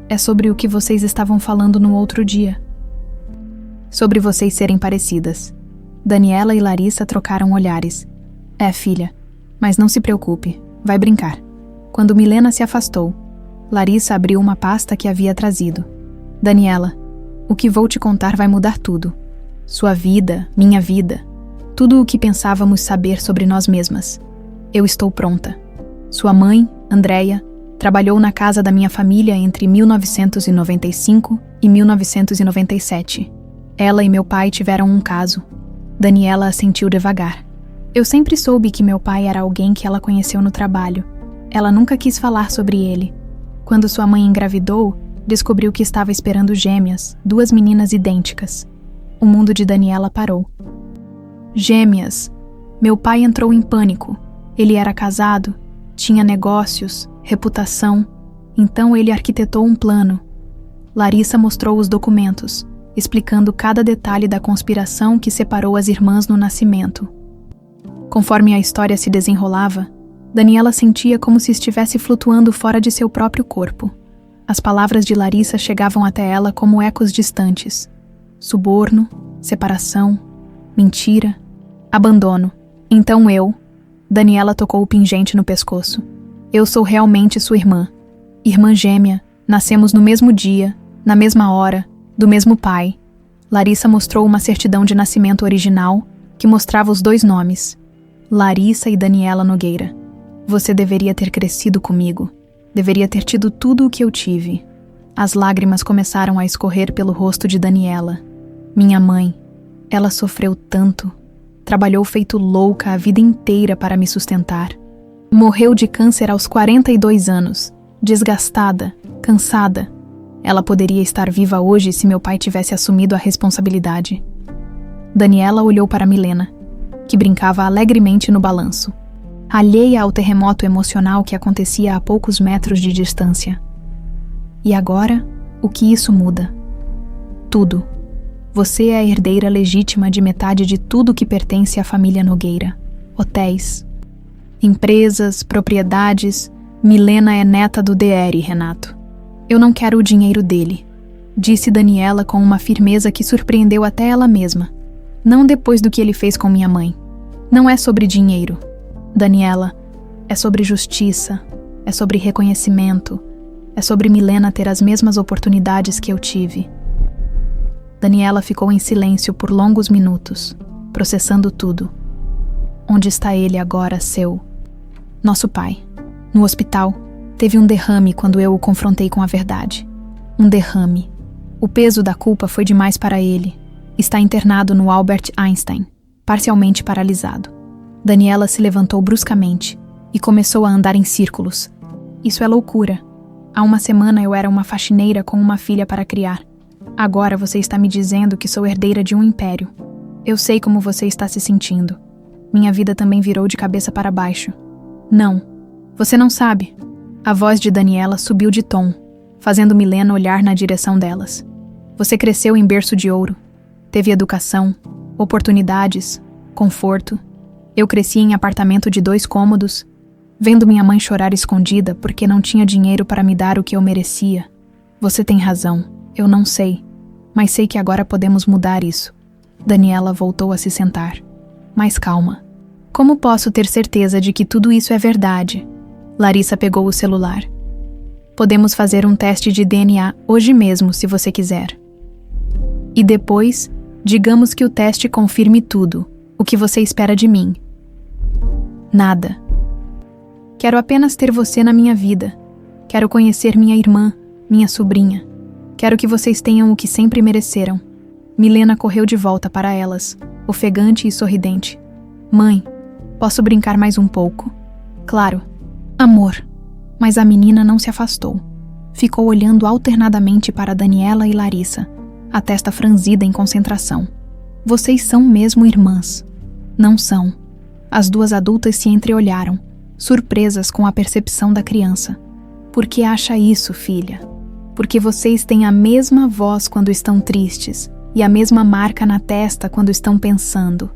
"É sobre o que vocês estavam falando no outro dia." "Sobre vocês serem parecidas." Daniela e Larissa trocaram olhares. "É, filha, mas não se preocupe, vai brincar." Quando Milena se afastou, Larissa abriu uma pasta que havia trazido. "Daniela, o que vou te contar vai mudar tudo. Sua vida, minha vida, tudo o que pensávamos saber sobre nós mesmas. Eu estou pronta. Sua mãe, Andréia, trabalhou na casa da minha família entre 1995 e 1997. Ela e meu pai tiveram um caso." Daniela assentiu devagar. "Eu sempre soube que meu pai era alguém que ela conheceu no trabalho. Ela nunca quis falar sobre ele. Quando sua mãe engravidou, descobriu que estava esperando gêmeas, 2 meninas idênticas. O mundo de Daniela parou. Gêmeas. Meu pai entrou em pânico. Ele era casado, tinha negócios, reputação. Então ele arquitetou um plano." Larissa mostrou os documentos, explicando cada detalhe da conspiração que separou as irmãs no nascimento. Conforme a história se desenrolava, Daniela sentia como se estivesse flutuando fora de seu próprio corpo. As palavras de Larissa chegavam até ela como ecos distantes. Suborno, separação, mentira, abandono. Então Daniela tocou o pingente no pescoço. "Eu sou realmente sua irmã. Irmã gêmea, nascemos no mesmo dia, na mesma hora, do mesmo pai." Larissa mostrou uma certidão de nascimento original que mostrava os 2 nomes, Larissa e Daniela Nogueira. "Você deveria ter crescido comigo. Deveria ter tido tudo o que eu tive." As lágrimas começaram a escorrer pelo rosto de Daniela. "Minha mãe, ela sofreu tanto. Trabalhou feito louca a vida inteira para me sustentar. Morreu de câncer aos 42 anos, desgastada, cansada. Ela poderia estar viva hoje se meu pai tivesse assumido a responsabilidade." Daniela olhou para Milena, que brincava alegremente no balanço, alheia ao terremoto emocional que acontecia a poucos metros de distância. "E agora, o que isso muda?" "Tudo. Você é a herdeira legítima de metade de tudo que pertence à família Nogueira. Hotéis, empresas, propriedades. Milena é neta do DR, Renato. Eu não quero o dinheiro dele", disse Daniela com uma firmeza que surpreendeu até ela mesma. "Não depois do que ele fez com minha mãe. Não é sobre dinheiro, Daniela. É sobre justiça, é sobre reconhecimento, é sobre Milena ter as mesmas oportunidades que eu tive. Daniela ficou em silêncio por longos minutos, processando tudo. Onde está ele agora, seu? Nosso pai, no hospital, teve um derrame quando eu o confrontei com a verdade. Um derrame. O peso da culpa foi demais para ele. Está internado no Albert Einstein, parcialmente paralisado. Daniela se levantou bruscamente e começou a andar em círculos. Isso é loucura. Há uma semana eu era uma faxineira com uma filha para criar. Agora você está me dizendo que sou herdeira de um império. Eu sei como você está se sentindo. Minha vida também virou de cabeça para baixo. Não, você não sabe. A voz de Daniela subiu de tom, fazendo Milena olhar na direção delas. Você cresceu em berço de ouro. Teve educação, oportunidades, conforto. Eu cresci em apartamento de 2 cômodos, vendo minha mãe chorar escondida porque não tinha dinheiro para me dar o que eu merecia. Você tem razão, eu não sei, mas sei que agora podemos mudar isso. Daniela voltou a se sentar. Mais calma. Como posso ter certeza de que tudo isso é verdade? Larissa pegou o celular. Podemos fazer um teste de DNA hoje mesmo, se você quiser. E depois, digamos que o teste confirme tudo. O que você espera de mim? Nada. Quero apenas ter você na minha vida. Quero conhecer minha irmã, minha sobrinha. Quero que vocês tenham o que sempre mereceram. Milena correu de volta para elas, ofegante e sorridente. Mãe, posso brincar mais um pouco? Claro. Amor. Mas a menina não se afastou. Ficou olhando alternadamente para Daniela e Larissa, a testa franzida em concentração. Vocês são mesmo irmãs. Não são. As duas adultas se entreolharam, surpresas com a percepção da criança. Por que acha isso, filha? Porque vocês têm a mesma voz quando estão tristes e a mesma marca na testa quando estão pensando.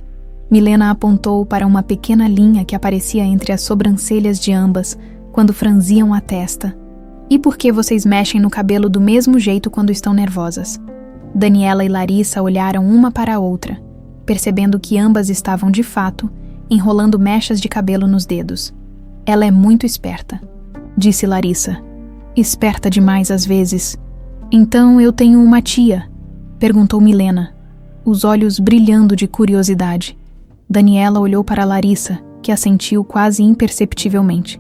Milena apontou para uma pequena linha que aparecia entre as sobrancelhas de ambas quando franziam a testa. E por que vocês mexem no cabelo do mesmo jeito quando estão nervosas? Daniela e Larissa olharam uma para a outra, percebendo que ambas estavam, de fato, enrolando mechas de cabelo nos dedos. Ela é muito esperta, disse Larissa. Esperta demais às vezes. Então eu tenho uma tia? Perguntou Milena, os olhos brilhando de curiosidade. Daniela olhou para Larissa, que assentiu quase imperceptivelmente.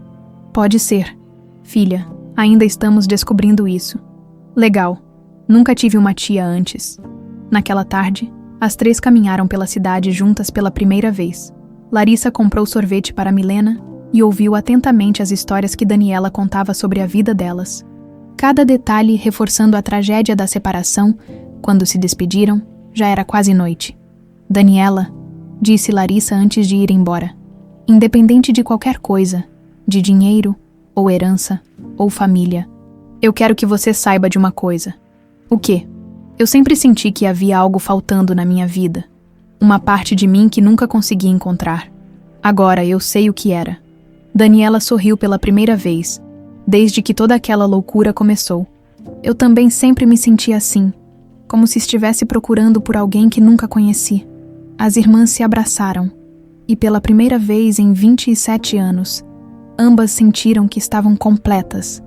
Pode ser. Filha, ainda estamos descobrindo isso. Legal. Nunca tive uma tia antes. Naquela tarde, as 3 caminharam pela cidade juntas pela primeira vez. Larissa comprou sorvete para Milena e ouviu atentamente as histórias que Daniela contava sobre a vida delas. Cada detalhe reforçando a tragédia da separação. Quando se despediram, já era quase noite. Daniela, disse Larissa antes de ir embora, independente de qualquer coisa, de dinheiro, ou herança, ou família, eu quero que você saiba de uma coisa. O quê? Eu sempre senti que havia algo faltando na minha vida. Uma parte de mim que nunca consegui encontrar. Agora eu sei o que era. Daniela sorriu pela primeira vez, desde que toda aquela loucura começou. Eu também sempre me senti assim, como se estivesse procurando por alguém que nunca conheci. As irmãs se abraçaram, e pela primeira vez em 27 anos, ambas sentiram que estavam completas.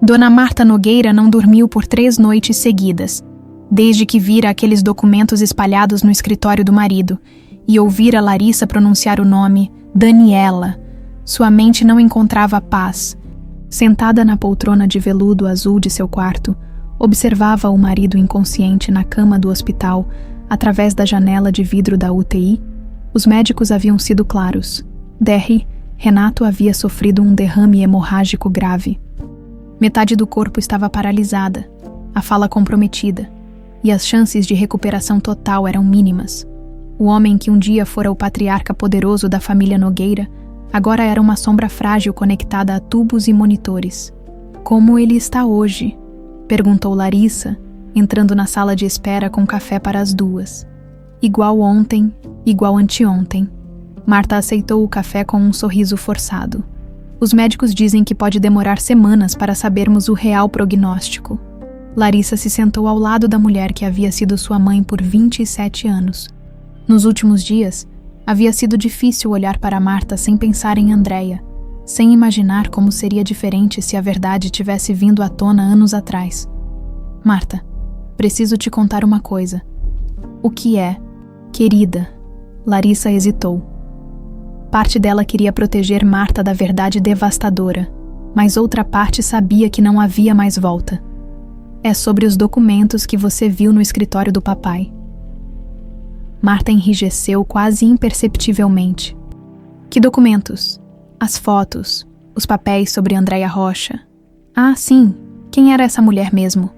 Dona Marta Nogueira não dormiu por 3 noites seguidas, desde que vira aqueles documentos espalhados no escritório do marido e ouvira Larissa pronunciar o nome Daniela. Sua mente não encontrava paz. Sentada na poltrona de veludo azul de seu quarto, observava o marido inconsciente na cama do hospital, através da janela de vidro da UTI. Os médicos haviam sido claros. Renato havia sofrido um derrame hemorrágico grave. Metade do corpo estava paralisada, a fala comprometida, e as chances de recuperação total eram mínimas. O homem que um dia fora o patriarca poderoso da família Nogueira, agora era uma sombra frágil conectada a tubos e monitores. Como ele está hoje? Perguntou Larissa, entrando na sala de espera com café para as 2. Igual ontem, igual anteontem. Marta aceitou o café com um sorriso forçado. Os médicos dizem que pode demorar semanas para sabermos o real prognóstico. Larissa se sentou ao lado da mulher que havia sido sua mãe por 27 anos. Nos últimos dias, Havia sido difícil olhar para Marta sem pensar em Andréia, sem imaginar como seria diferente se a verdade tivesse vindo à tona anos atrás. Marta, preciso te contar uma coisa. O que é? Querida, Larissa hesitou. Parte dela queria proteger Marta da verdade devastadora, mas outra parte sabia que não havia mais volta. É sobre os documentos que você viu no escritório do papai. Marta enrijeceu quase imperceptivelmente. Que documentos? As fotos, os papéis sobre Andréia Rocha. Ah, sim, quem era essa mulher mesmo?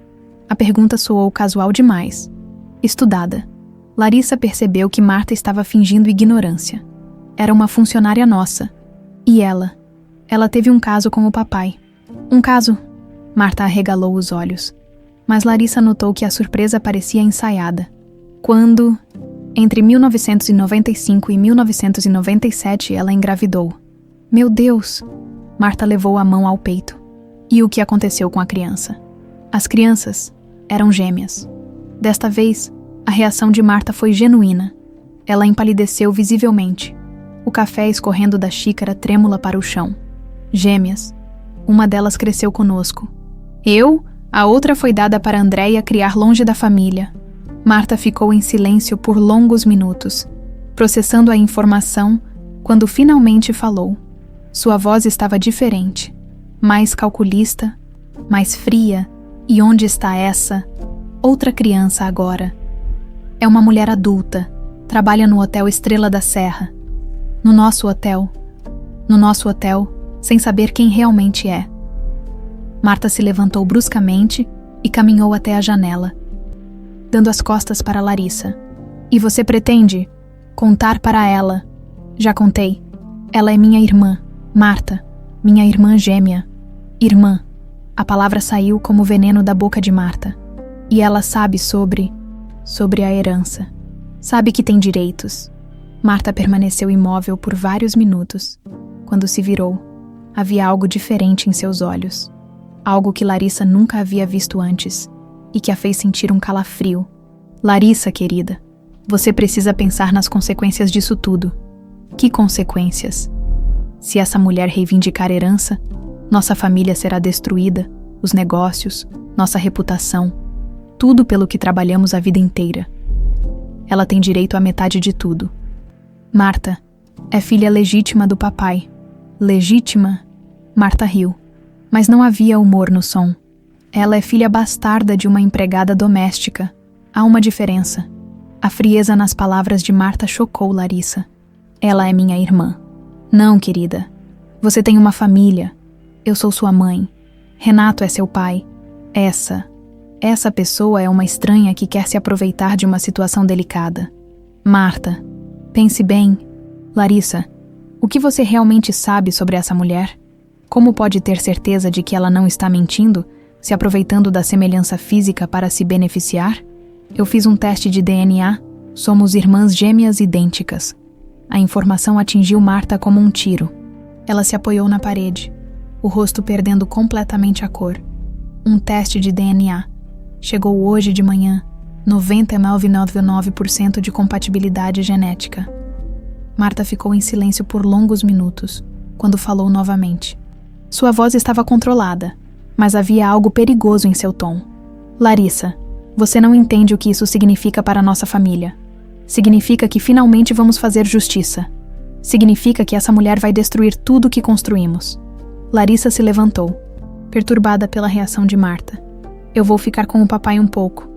A pergunta soou casual demais. Estudada. Larissa percebeu que Marta estava fingindo ignorância. Era uma funcionária nossa. E ela? Ela teve um caso com o papai. Um caso? Marta arregalou os olhos. Mas Larissa notou que a surpresa parecia ensaiada. Quando, entre 1995 e 1997, ela engravidou. Meu Deus! Marta levou a mão ao peito. E o que aconteceu com a criança? As crianças eram gêmeas. Desta vez, a reação de Marta foi genuína. Ela empalideceu visivelmente, o café escorrendo da xícara trêmula para o chão. Gêmeas. Uma delas cresceu conosco. A outra foi dada para Andréia criar longe da família. Marta ficou em silêncio por longos minutos, processando a informação, quando finalmente falou. Sua voz estava diferente, mais calculista, mais fria. E onde está essa outra criança agora? É uma mulher adulta, trabalha no Hotel Estrela da Serra. No nosso hotel, sem saber quem realmente é. Marta se levantou bruscamente e caminhou até a janela, dando as costas para Larissa. E você pretende contar para ela? Já contei. Ela é minha irmã, Marta, minha irmã gêmea. Irmã. A palavra saiu como veneno da boca de Marta. E ela sabe sobre a herança. Sabe que tem direitos. Marta permaneceu imóvel por vários minutos. Quando se virou, havia algo diferente em seus olhos. Algo que Larissa nunca havia visto antes e que a fez sentir um calafrio. Larissa, querida, você precisa pensar nas consequências disso tudo. Que consequências? Se essa mulher reivindicar herança, nossa família será destruída, os negócios, nossa reputação, tudo pelo que trabalhamos a vida inteira. Ela tem direito à metade de tudo. Marta é filha legítima do papai. Legítima? Marta riu, mas não havia humor no som. Ela é filha bastarda de uma empregada doméstica. Há uma diferença. A frieza nas palavras de Marta chocou Larissa. Ela é minha irmã. Não, querida. Você tem uma família. Eu sou sua mãe. Renato é seu pai. Essa pessoa é uma estranha que quer se aproveitar de uma situação delicada. Marta, pense bem. Larissa, o que você realmente sabe sobre essa mulher? Como pode ter certeza de que ela não está mentindo, se aproveitando da semelhança física para se beneficiar? Eu fiz um teste de DNA. Somos irmãs gêmeas idênticas. A informação atingiu Marta como um tiro. Ela se apoiou na parede, o rosto perdendo completamente a cor. Um teste de DNA. Chegou hoje de manhã. 99,99% de compatibilidade genética. Marta ficou em silêncio por longos minutos, quando falou novamente. Sua voz estava controlada, mas havia algo perigoso em seu tom. Larissa, você não entende o que isso significa para nossa família. Significa que finalmente vamos fazer justiça. Significa que essa mulher vai destruir tudo o que construímos. Larissa se levantou, perturbada pela reação de Marta. Eu vou ficar com o papai um pouco.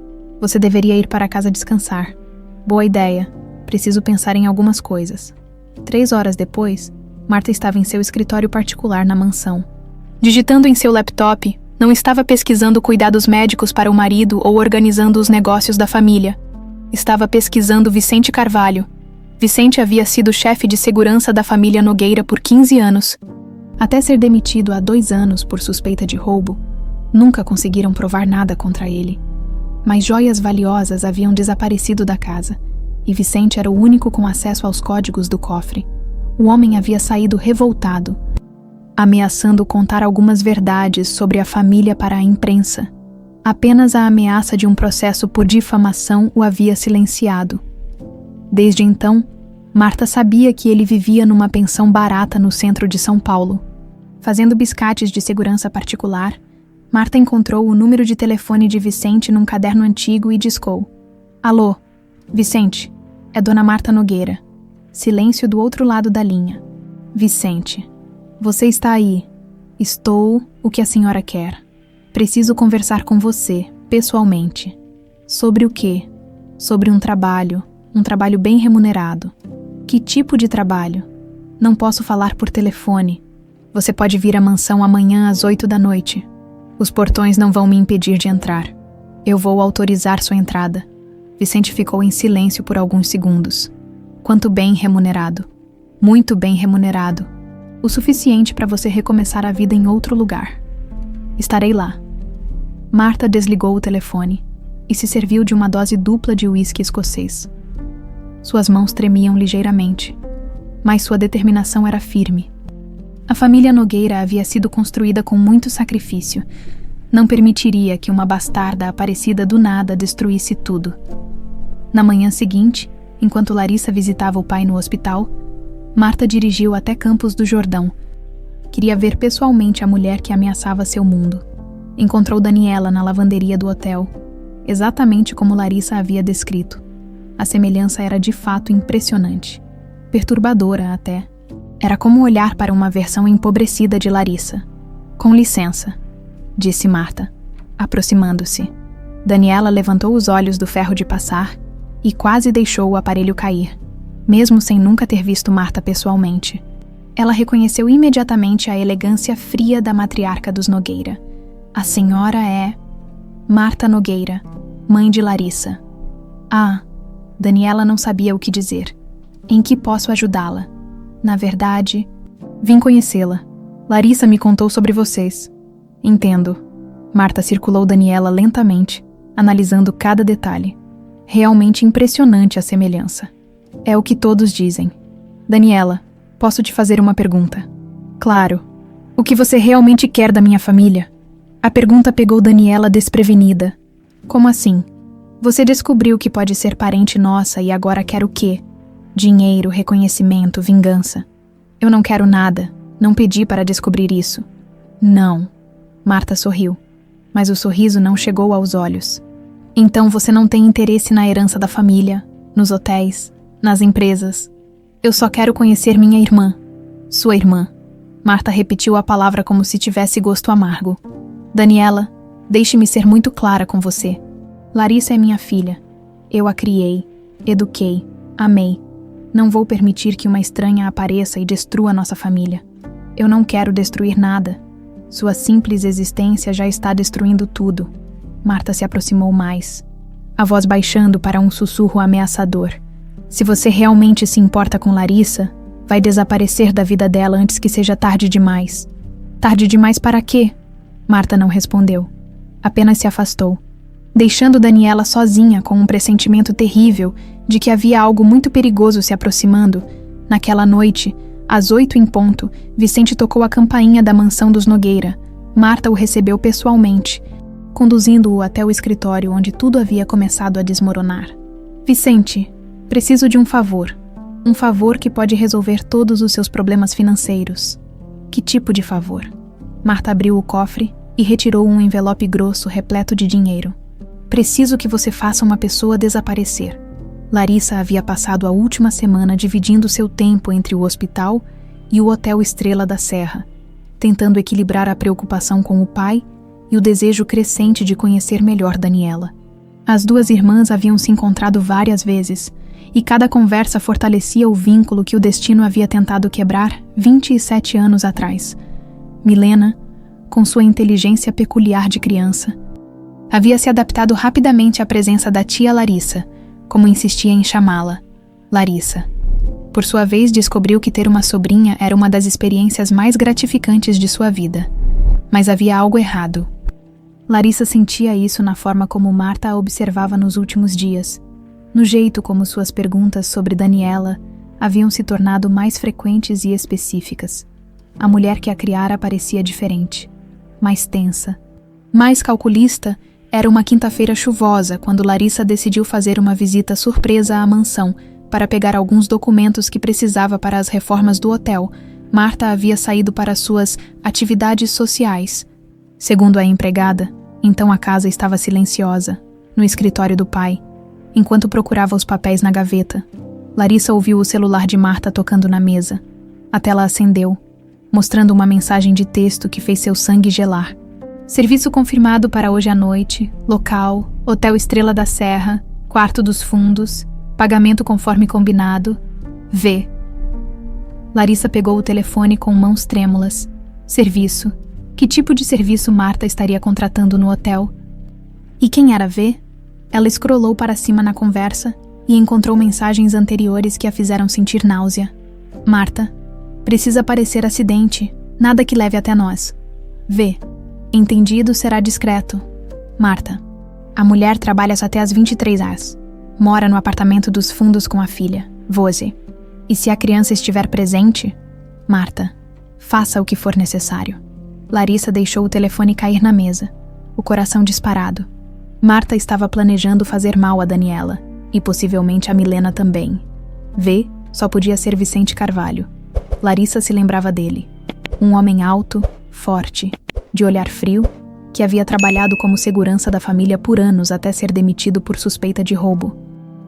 Você deveria ir para casa descansar. Boa ideia. Preciso pensar em algumas coisas. 3 horas depois, Marta estava em seu escritório particular na mansão. Digitando em seu laptop, não estava pesquisando cuidados médicos para o marido ou organizando os negócios da família. Estava pesquisando Vicente Carvalho. Vicente havia sido chefe de segurança da família Nogueira por 15 anos. Até ser demitido há 2 anos por suspeita de roubo, nunca conseguiram provar nada contra ele. Mas joias valiosas haviam desaparecido da casa, e Vicente era o único com acesso aos códigos do cofre. O homem havia saído revoltado, ameaçando contar algumas verdades sobre a família para a imprensa. Apenas a ameaça de um processo por difamação o havia silenciado. Desde então, Marta sabia que ele vivia numa pensão barata no centro de São Paulo. Fazendo biscates de segurança particular, Marta encontrou o número de telefone de Vicente num caderno antigo e discou: Alô, Vicente, é Dona Marta Nogueira. Silêncio do outro lado da linha. Vicente, você está aí. Estou, o que a senhora quer. Preciso conversar com você, pessoalmente. Sobre o quê? Sobre um trabalho bem remunerado. Que tipo de trabalho? Não posso falar por telefone. Você pode vir à mansão amanhã às 8 da noite. Os portões não vão me impedir de entrar. Eu vou autorizar sua entrada. Vicente ficou em silêncio por alguns segundos. Quanto bem remunerado. Muito bem remunerado. O suficiente para você recomeçar a vida em outro lugar. Estarei lá. Marta desligou o telefone e se serviu de uma dose dupla de uísque escocês. Suas mãos tremiam ligeiramente, mas sua determinação era firme. A família Nogueira havia sido construída com muito sacrifício. Não permitiria que uma bastarda aparecida do nada destruísse tudo. Na manhã seguinte, enquanto Larissa visitava o pai no hospital, Marta dirigiu até Campos do Jordão. Queria ver pessoalmente a mulher que ameaçava seu mundo. Encontrou Daniela na lavanderia do hotel, exatamente como Larissa havia descrito. A semelhança era de fato impressionante. Perturbadora até. Era como olhar para uma versão empobrecida de Larissa. Com licença, disse Marta, aproximando-se. Daniela levantou os olhos do ferro de passar e quase deixou o aparelho cair, mesmo sem nunca ter visto Marta pessoalmente. Ela reconheceu imediatamente a elegância fria da matriarca dos Nogueira. A senhora é Marta Nogueira, mãe de Larissa. Ah, Daniela não sabia o que dizer. Em que posso ajudá-la? Na verdade, vim conhecê-la. Larissa me contou sobre vocês. Entendo. Marta circulou Daniela lentamente, analisando cada detalhe. Realmente impressionante a semelhança. É o que todos dizem. Daniela, posso te fazer uma pergunta? Claro. O que você realmente quer da minha família? A pergunta pegou Daniela desprevenida. Como assim? Você descobriu que pode ser parente nossa e agora quer o quê? Dinheiro, reconhecimento, vingança. Eu não quero nada. Não pedi para descobrir isso. Não. Marta sorriu, mas o sorriso não chegou aos olhos. Então você não tem interesse na herança da família, nos hotéis, nas empresas. Eu só quero conhecer minha irmã. Sua irmã. Marta repetiu a palavra como se tivesse gosto amargo. Daniela, deixe-me ser muito clara com você. Larissa é minha filha. Eu a criei, eduquei, amei. Não vou permitir que uma estranha apareça e destrua nossa família. Eu não quero destruir nada. Sua simples existência já está destruindo tudo. Marta se aproximou mais, a voz baixando para um sussurro ameaçador. Se você realmente se importa com Larissa, vai desaparecer da vida dela antes que seja tarde demais. Tarde demais para quê? Marta não respondeu. Apenas se afastou, deixando Daniela sozinha com um pressentimento terrível de que havia algo muito perigoso se aproximando. Naquela noite, às 8 em ponto, Vicente tocou a campainha da mansão dos Nogueira. Marta o recebeu pessoalmente, conduzindo-o até o escritório onde tudo havia começado a desmoronar. Vicente, preciso de um favor. Um favor que pode resolver todos os seus problemas financeiros. Que tipo de favor? Marta abriu o cofre e retirou um envelope grosso repleto de dinheiro. Preciso que você faça uma pessoa desaparecer. Larissa havia passado a última semana dividindo seu tempo entre o hospital e o Hotel Estrela da Serra, tentando equilibrar a preocupação com o pai e o desejo crescente de conhecer melhor Daniela. As duas irmãs haviam se encontrado várias vezes, e cada conversa fortalecia o vínculo que o destino havia tentado quebrar 27 anos atrás. Milena, com sua inteligência peculiar de criança, havia se adaptado rapidamente à presença da tia Larissa, como insistia em chamá-la, Larissa. Por sua vez, descobriu que ter uma sobrinha era uma das experiências mais gratificantes de sua vida. Mas havia algo errado. Larissa sentia isso na forma como Marta a observava nos últimos dias, no jeito como suas perguntas sobre Daniela haviam se tornado mais frequentes e específicas. A mulher que a criara parecia diferente, mais tensa, mais calculista. Era uma quinta-feira chuvosa quando Larissa decidiu fazer uma visita surpresa à mansão, para pegar alguns documentos que precisava para as reformas do hotel, Marta havia saído para suas atividades sociais. Segundo a empregada, então a casa estava silenciosa, no escritório do pai, enquanto procurava os papéis na gaveta. Larissa ouviu o celular de Marta tocando na mesa. A tela acendeu, mostrando uma mensagem de texto que fez seu sangue gelar. Serviço confirmado para hoje à noite, local, Hotel Estrela da Serra, quarto dos fundos, pagamento conforme combinado, V. Larissa pegou o telefone com mãos trêmulas. Serviço. Que tipo de serviço Marta estaria contratando no hotel? E quem era V? Ela escrolou para cima na conversa e encontrou mensagens anteriores que a fizeram sentir náusea. Marta. Precisa parecer acidente. Nada que leve até nós. V. Entendido, será discreto. Marta. A mulher trabalha até às 23 horas. Mora no apartamento dos fundos com a filha, Vose. E se a criança estiver presente? Marta. Faça o que for necessário. Larissa deixou o telefone cair na mesa, o coração disparado. Marta estava planejando fazer mal a Daniela, e possivelmente a Milena também. V só podia ser Vicente Carvalho. Larissa se lembrava dele. Um homem alto, forte, de olhar frio, que havia trabalhado como segurança da família por anos até ser demitido por suspeita de roubo.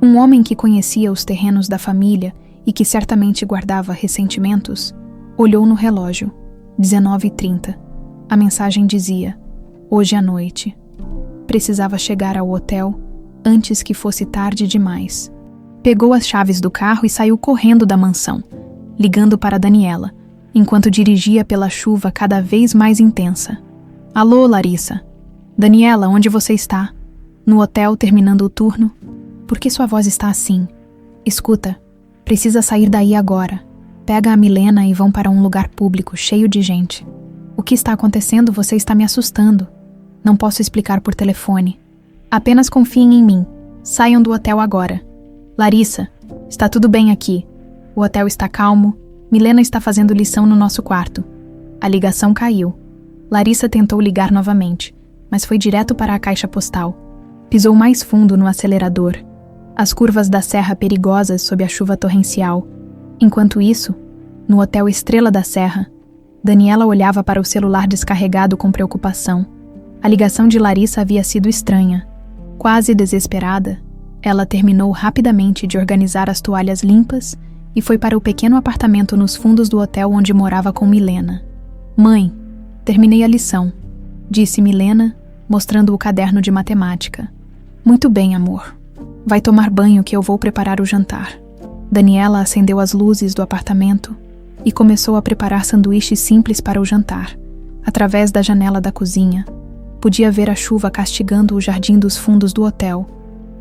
Um homem que conhecia os terrenos da família e que certamente guardava ressentimentos, olhou no relógio. 19h30. A mensagem dizia: hoje à noite. Precisava chegar ao hotel antes que fosse tarde demais. Pegou as chaves do carro e saiu correndo da mansão, ligando para Daniela, enquanto dirigia pela chuva cada vez mais intensa. Alô, Larissa. Daniela, onde você está? No hotel, terminando o turno? Por que sua voz está assim? Escuta, precisa sair daí agora. Pega a Milena e vão para um lugar público, cheio de gente. O que está acontecendo? Você está me assustando. Não posso explicar por telefone. Apenas confiem em mim. Saiam do hotel agora. Larissa, está tudo bem aqui. O hotel está calmo. Milena está fazendo lição no nosso quarto. A ligação caiu. Larissa tentou ligar novamente, mas foi direto para a caixa postal. Pisou mais fundo no acelerador. As curvas da serra perigosas sob a chuva torrencial. Enquanto isso, no Hotel Estrela da Serra, Daniela olhava para o celular descarregado com preocupação. A ligação de Larissa havia sido estranha. Quase desesperada, ela terminou rapidamente de organizar as toalhas limpas e foi para o pequeno apartamento nos fundos do hotel onde morava com Milena. Mãe, terminei a lição, disse Milena, mostrando o caderno de matemática. Muito bem, amor. Vai tomar banho que eu vou preparar o jantar. Daniela acendeu as luzes do apartamento e começou a preparar sanduíches simples para o jantar. Através da janela da cozinha, podia ver a chuva castigando o jardim dos fundos do hotel.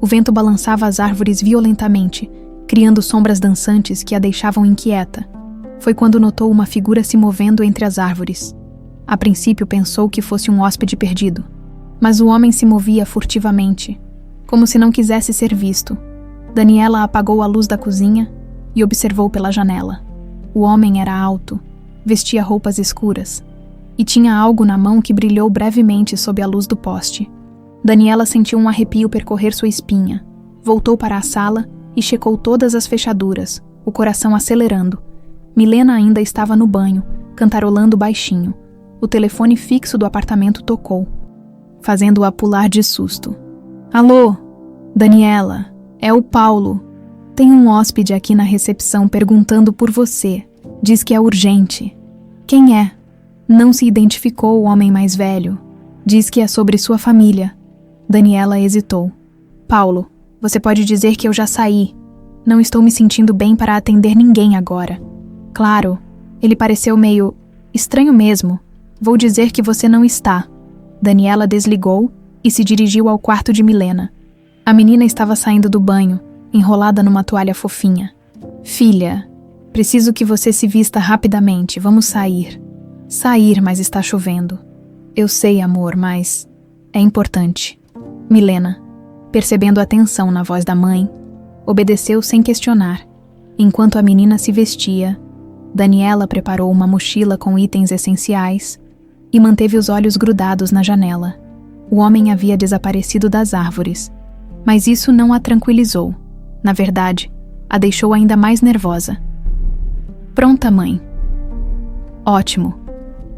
O vento balançava as árvores violentamente, criando sombras dançantes que a deixavam inquieta. Foi quando notou uma figura se movendo entre as árvores. A princípio pensou que fosse um hóspede perdido, mas o homem se movia furtivamente, como se não quisesse ser visto. Daniela apagou a luz da cozinha e observou pela janela. O homem era alto, vestia roupas escuras e tinha algo na mão que brilhou brevemente sob a luz do poste. Daniela sentiu um arrepio percorrer sua espinha. Voltou para a sala e checou todas as fechaduras, o coração acelerando. Milena ainda estava no banho, cantarolando baixinho. O telefone fixo do apartamento tocou, fazendo-a pular de susto. Alô? Daniela, é o Paulo. Tem um hóspede aqui na recepção perguntando por você. Diz que é urgente. Quem é? Não se identificou o homem mais velho. Diz que é sobre sua família. Daniela hesitou. Paulo, você pode dizer que eu já saí. Não estou me sentindo bem para atender ninguém agora. Claro, ele pareceu meio estranho mesmo. Vou dizer que você não está. Daniela desligou e se dirigiu ao quarto de Milena. A menina estava saindo do banho, enrolada numa toalha fofinha. Filha, preciso que você se vista rapidamente, vamos sair. Sair, mas está chovendo. Eu sei, amor, mas é importante. Milena, percebendo a tensão na voz da mãe, obedeceu sem questionar. Enquanto a menina se vestia, Daniela preparou uma mochila com itens essenciais e manteve os olhos grudados na janela. O homem havia desaparecido das árvores, mas isso não a tranquilizou. Na verdade, a deixou ainda mais nervosa. Pronta, mãe. Ótimo.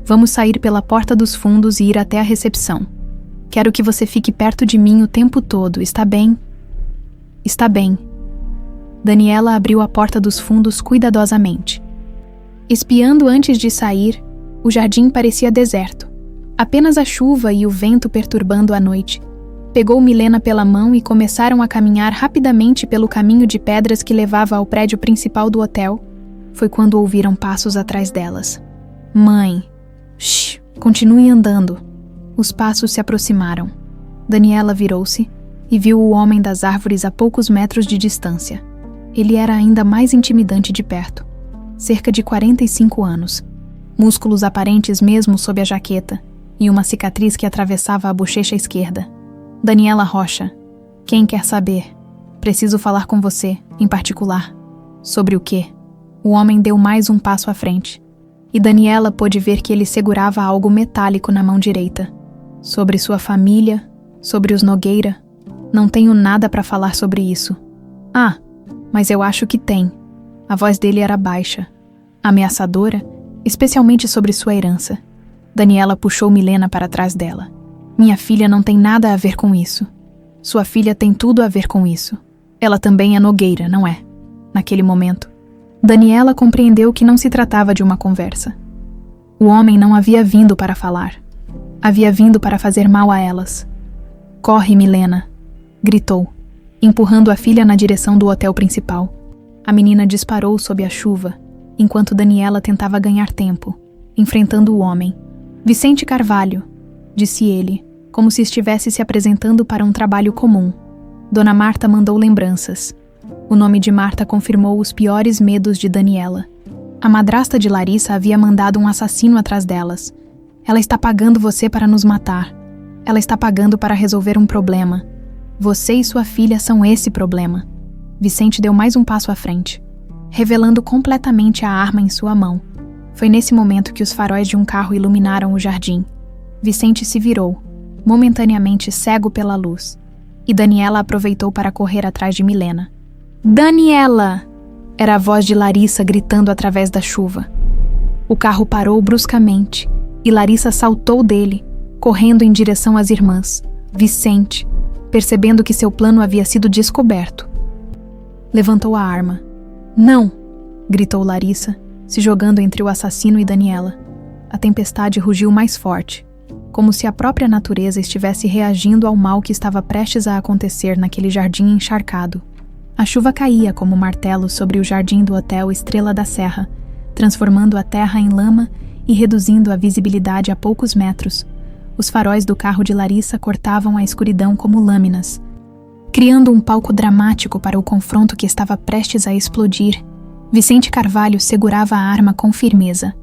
Vamos sair pela porta dos fundos e ir até a recepção. Quero que você fique perto de mim o tempo todo, está bem? Está bem. Daniela abriu a porta dos fundos cuidadosamente. Espiando antes de sair, o jardim parecia deserto. Apenas a chuva e o vento perturbando a noite. Pegou Milena pela mão e começaram a caminhar rapidamente pelo caminho de pedras que levava ao prédio principal do hotel. Foi quando ouviram passos atrás delas. Mãe. Shh, continue andando. Os passos se aproximaram. Daniela virou-se e viu o homem das árvores a poucos metros de distância. Ele era ainda mais intimidante de perto. Cerca de 45 anos. Músculos aparentes mesmo sob a jaqueta e uma cicatriz que atravessava a bochecha esquerda. Daniela Rocha. Quem quer saber? Preciso falar com você, em particular. Sobre o quê? O homem deu mais um passo à frente. E Daniela pôde ver que ele segurava algo metálico na mão direita. Sobre sua família, sobre os Nogueira. Não tenho nada para falar sobre isso. Ah, mas eu acho que tem. A voz dele era baixa, ameaçadora, especialmente sobre sua herança. Daniela puxou Milena para trás dela. Minha filha não tem nada a ver com isso. Sua filha tem tudo a ver com isso. Ela também é Nogueira, não é? Naquele momento, Daniela compreendeu que não se tratava de uma conversa. O homem não havia vindo para falar. Havia vindo para fazer mal a elas. Corre, Milena! Gritou, empurrando a filha na direção do hotel principal. A menina disparou sob a chuva, enquanto Daniela tentava ganhar tempo, enfrentando o homem. Vicente Carvalho, disse ele, como se estivesse se apresentando para um trabalho comum. Dona Marta mandou lembranças. O nome de Marta confirmou os piores medos de Daniela. A madrasta de Larissa havia mandado um assassino atrás delas. Ela está pagando você para nos matar. Ela está pagando para resolver um problema. Você e sua filha são esse problema. Vicente deu mais um passo à frente, revelando completamente a arma em sua mão. Foi nesse momento que os faróis de um carro iluminaram o jardim. Vicente se virou, momentaneamente cego pela luz, e Daniela aproveitou para correr atrás de Milena. Daniela! Era a voz de Larissa gritando através da chuva. O carro parou bruscamente e Larissa saltou dele, correndo em direção às irmãs. Vicente, percebendo que seu plano havia sido descoberto, levantou a arma. Não! Gritou Larissa, se jogando entre o assassino e Daniela. A tempestade rugiu mais forte, como se a própria natureza estivesse reagindo ao mal que estava prestes a acontecer naquele jardim encharcado. A chuva caía como martelo sobre o jardim do Hotel Estrela da Serra, transformando a terra em lama e reduzindo a visibilidade a poucos metros. Os faróis do carro de Larissa cortavam a escuridão como lâminas, criando um palco dramático para o confronto que estava prestes a explodir. Vicente Carvalho segurava a arma com firmeza,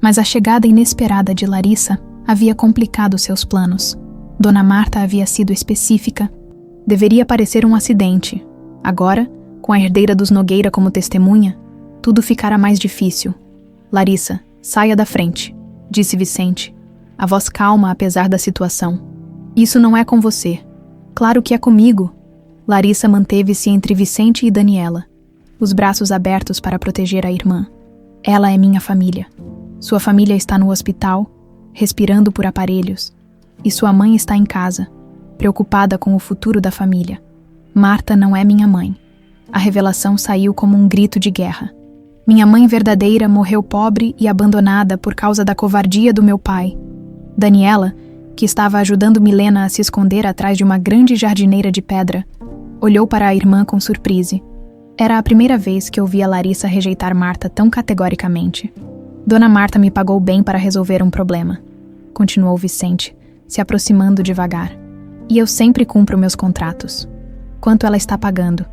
mas a chegada inesperada de Larissa havia complicado seus planos. Dona Marta havia sido específica. Deveria parecer um acidente. Agora, com a herdeira dos Nogueira como testemunha, tudo ficara mais difícil. Larissa, saia da frente, disse Vicente, a voz calma apesar da situação. Isso não é com você. Claro que é comigo. Larissa manteve-se entre Vicente e Daniela, os braços abertos para proteger a irmã. Ela é minha família. Sua família está no hospital, respirando por aparelhos, e sua mãe está em casa, preocupada com o futuro da família. Marta não é minha mãe. A revelação saiu como um grito de guerra. Minha mãe verdadeira morreu pobre e abandonada por causa da covardia do meu pai. Daniela, que estava ajudando Milena a se esconder atrás de uma grande jardineira de pedra, olhou para a irmã com surpresa. Era a primeira vez que ouvia Larissa rejeitar Marta tão categoricamente. Dona Marta me pagou bem para resolver um problema, continuou Vicente, se aproximando devagar. E eu sempre cumpro meus contratos. Quanto ela está pagando?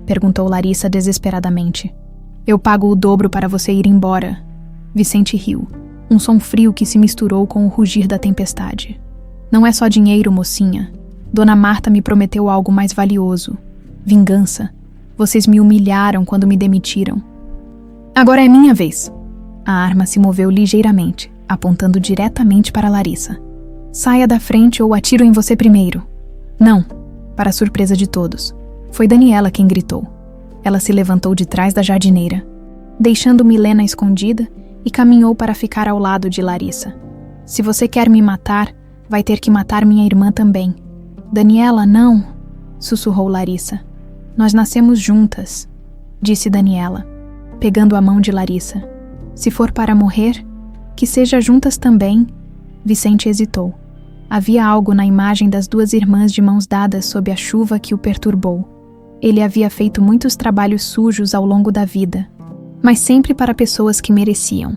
Perguntou Larissa desesperadamente. Eu pago o dobro para você ir embora. Vicente riu, um som frio que se misturou com o rugir da tempestade. Não é só dinheiro, mocinha. Dona Marta me prometeu algo mais valioso. Vingança. Vocês me humilharam quando me demitiram. Agora é minha vez. A arma se moveu ligeiramente, apontando diretamente para Larissa. Saia da frente ou atiro em você primeiro. Não. Para surpresa de todos, foi Daniela quem gritou. Ela se levantou de trás da jardineira, deixando Milena escondida, e caminhou para ficar ao lado de Larissa. Se você quer me matar, vai ter que matar minha irmã também. Daniela, não, sussurrou Larissa. Nós nascemos juntas, disse Daniela, pegando a mão de Larissa. Se for para morrer, que seja juntas também. Vicente hesitou. Havia algo na imagem das duas irmãs de mãos dadas sob a chuva que o perturbou. Ele havia feito muitos trabalhos sujos ao longo da vida, mas sempre para pessoas que mereciam.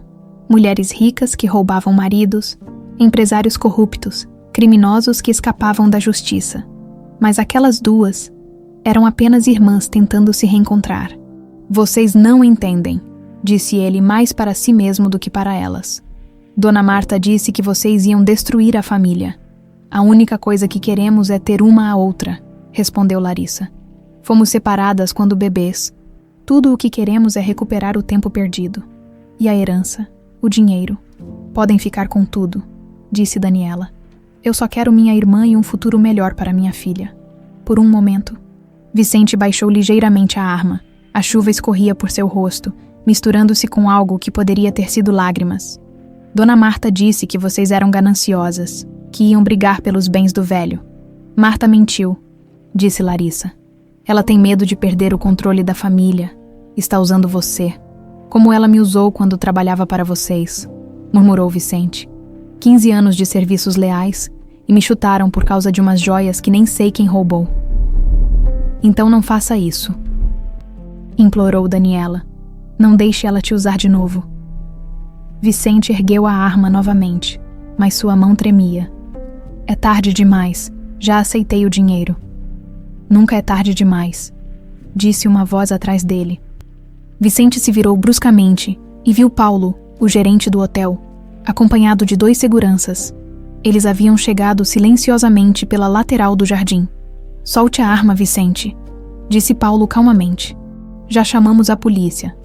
Mulheres ricas que roubavam maridos, empresários corruptos, criminosos que escapavam da justiça. Mas aquelas duas eram apenas irmãs tentando se reencontrar. Vocês não entendem, disse ele mais para si mesmo do que para elas. Dona Marta disse que vocês iam destruir a família. A única coisa que queremos é ter uma a outra, respondeu Larissa. Fomos separadas quando bebês. Tudo o que queremos é recuperar o tempo perdido. E a herança, o dinheiro. Podem ficar com tudo, disse Daniela. Eu só quero minha irmã e um futuro melhor para minha filha. Por um momento, Vicente baixou ligeiramente a arma. A chuva escorria por seu rosto, misturando-se com algo que poderia ter sido lágrimas. Dona Marta disse que vocês eram gananciosas, que iam brigar pelos bens do velho. Marta mentiu, disse Larissa. Ela tem medo de perder o controle da família. Está usando você, como ela me usou quando trabalhava para vocês, murmurou Vicente. 15 anos de serviços leais e me chutaram por causa de umas joias que nem sei quem roubou. Então não faça isso, implorou Daniela. Não deixe ela te usar de novo. Vicente ergueu a arma novamente, mas sua mão tremia. É tarde demais, já aceitei o dinheiro. Nunca é tarde demais, disse uma voz atrás dele. Vicente se virou bruscamente e viu Paulo, o gerente do hotel, acompanhado de 2 seguranças. Eles haviam chegado silenciosamente pela lateral do jardim. Solte a arma, Vicente, disse Paulo calmamente. Já chamamos a polícia.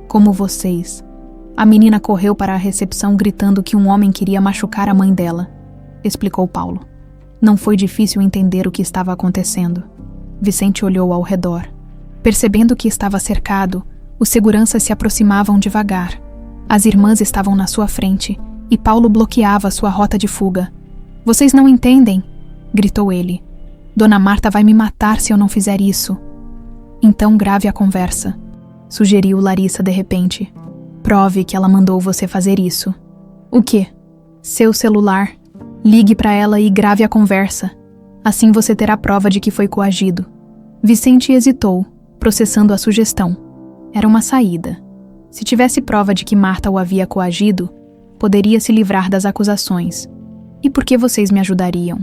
Como vocês. A menina correu para a recepção gritando que um homem queria machucar a mãe dela, explicou Paulo. Não foi difícil entender o que estava acontecendo. Vicente olhou ao redor. Percebendo que estava cercado, os seguranças se aproximavam devagar. As irmãs estavam na sua frente e Paulo bloqueava sua rota de fuga. Vocês não entendem, gritou ele. Dona Marta vai me matar se eu não fizer isso. Então grave a conversa, sugeriu Larissa de repente. Prove que ela mandou você fazer isso. O quê? Seu celular. Ligue para ela e grave a conversa. Assim você terá prova de que foi coagido. Vicente hesitou, processando a sugestão. Era uma saída. Se tivesse prova de que Marta o havia coagido, poderia se livrar das acusações. E por que vocês me ajudariam?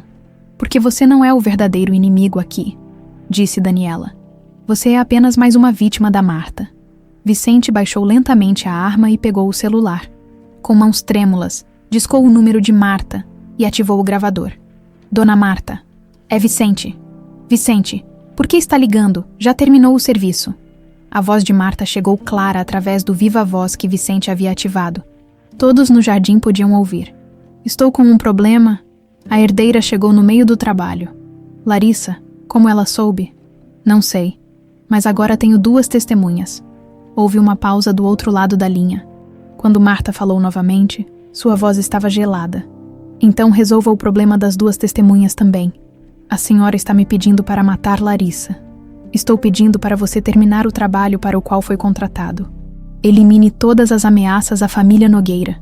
Porque você não é o verdadeiro inimigo aqui, disse Daniela. Você é apenas mais uma vítima da Marta. Vicente baixou lentamente a arma e pegou o celular. Com mãos trêmulas, discou o número de Marta e ativou o gravador. Dona Marta. É Vicente. Vicente, por que está ligando? Já terminou o serviço. A voz de Marta chegou clara através do viva-voz que Vicente havia ativado. Todos no jardim podiam ouvir. Estou com um problema. A herdeira chegou no meio do trabalho. Larissa, como ela soube? Não sei, mas agora tenho 2 testemunhas. Houve uma pausa do outro lado da linha. Quando Marta falou novamente, sua voz estava gelada. Então resolva o problema das 2 testemunhas também. A senhora está me pedindo para matar Larissa. Estou pedindo para você terminar o trabalho para o qual foi contratado. Elimine todas as ameaças à família Nogueira.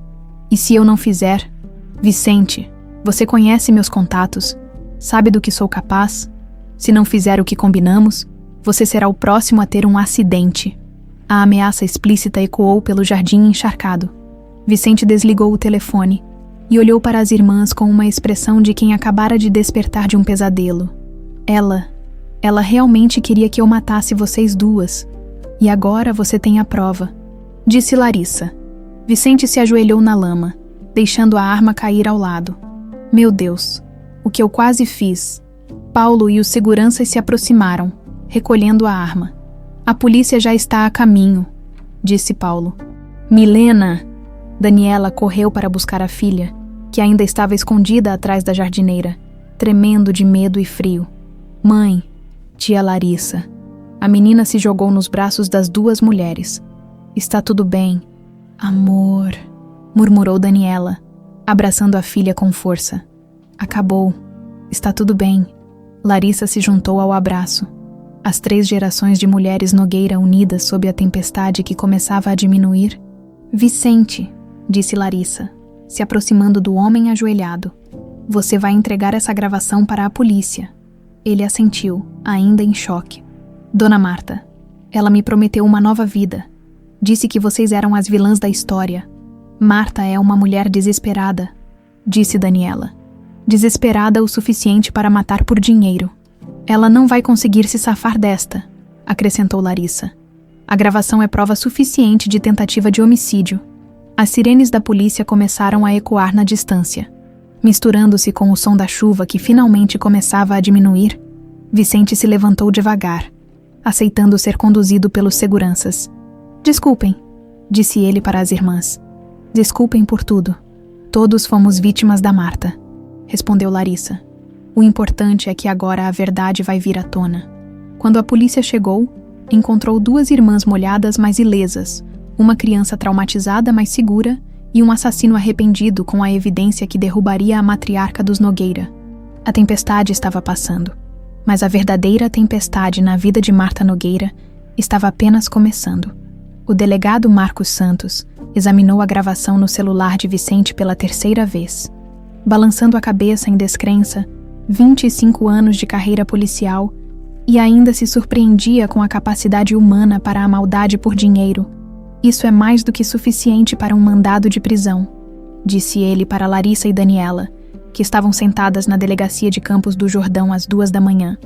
E se eu não fizer... Vicente, você conhece meus contatos, sabe do que sou capaz? Se não fizer o que combinamos, você será o próximo a ter um acidente. A ameaça explícita ecoou pelo jardim encharcado. Vicente desligou o telefone e olhou para as irmãs com uma expressão de quem acabara de despertar de um pesadelo. Ela realmente queria que eu matasse vocês 2. E agora você tem a prova, disse Larissa. Vicente se ajoelhou na lama, deixando a arma cair ao lado. Meu Deus, o que eu quase fiz. Paulo e os seguranças se aproximaram, recolhendo a arma. A polícia já está a caminho, disse Paulo. Milena! Daniela correu para buscar a filha, que ainda estava escondida atrás da jardineira, tremendo de medo e frio. Mãe, tia Larissa. A menina se jogou nos braços das duas mulheres. Está tudo bem, amor, murmurou Daniela, abraçando a filha com força. Acabou. Está tudo bem. Larissa se juntou ao abraço. As 3 gerações de mulheres Nogueira unidas sob a tempestade que começava a diminuir. Vicente, disse Larissa, se aproximando do homem ajoelhado. Você vai entregar essa gravação para a polícia. Ele assentiu, ainda em choque. Dona Marta, ela me prometeu uma nova vida. Disse que vocês eram as vilãs da história. Marta é uma mulher desesperada, disse Daniela. Desesperada o suficiente para matar por dinheiro. Ela não vai conseguir se safar desta, acrescentou Larissa. A gravação é prova suficiente de tentativa de homicídio. As sirenes da polícia começaram a ecoar na distância. Misturando-se com o som da chuva que finalmente começava a diminuir, Vicente se levantou devagar, aceitando ser conduzido pelos seguranças. Desculpem, disse ele para as irmãs. Desculpem por tudo. Todos fomos vítimas da Marta, respondeu Larissa. O importante é que agora a verdade vai vir à tona. Quando a polícia chegou, encontrou 2 irmãs molhadas, mas ilesas, uma criança traumatizada, mas segura, e um assassino arrependido com a evidência que derrubaria a matriarca dos Nogueira. A tempestade estava passando, mas a verdadeira tempestade na vida de Marta Nogueira estava apenas começando. O delegado Marcos Santos examinou a gravação no celular de Vicente pela 3ª vez. Balançando a cabeça em descrença, 25 anos de carreira policial, e ainda se surpreendia com a capacidade humana para a maldade por dinheiro. Isso é mais do que suficiente para um mandado de prisão, disse ele para Larissa e Daniela, que estavam sentadas na delegacia de Campos do Jordão às 2 da manhã.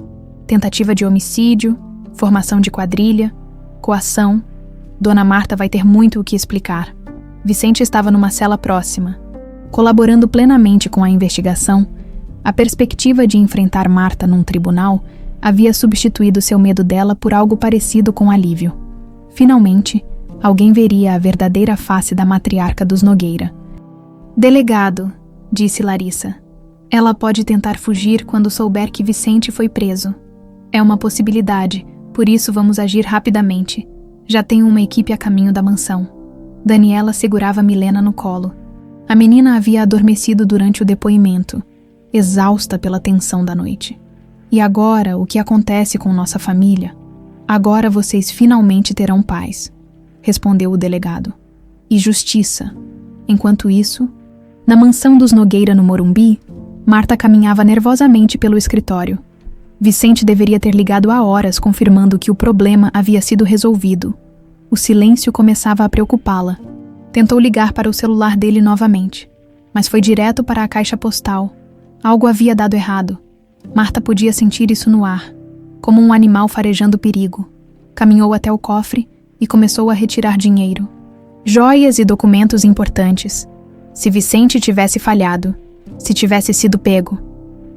Tentativa de homicídio, formação de quadrilha, coação. Dona Marta vai ter muito o que explicar. Vicente estava numa cela próxima. Colaborando plenamente com a investigação, a perspectiva de enfrentar Marta num tribunal havia substituído seu medo dela por algo parecido com alívio. Finalmente, alguém veria a verdadeira face da matriarca dos Nogueira. Delegado, disse Larissa. Ela pode tentar fugir quando souber que Vicente foi preso. É uma possibilidade, por isso vamos agir rapidamente. Já tenho uma equipe a caminho da mansão. Daniela segurava Milena no colo. A menina havia adormecido durante o depoimento, exausta pela tensão da noite. E agora, o que acontece com nossa família? Agora vocês finalmente terão paz, respondeu o delegado. E justiça. Enquanto isso, na mansão dos Nogueira no Morumbi, Marta caminhava nervosamente pelo escritório. Vicente deveria ter ligado há horas confirmando que o problema havia sido resolvido. O silêncio começava a preocupá-la. Tentou ligar para o celular dele novamente, mas foi direto para a caixa postal. Algo havia dado errado. Marta podia sentir isso no ar, como um animal farejando perigo. Caminhou até o cofre e começou a retirar dinheiro. Joias e documentos importantes. Se Vicente tivesse falhado, se tivesse sido pego,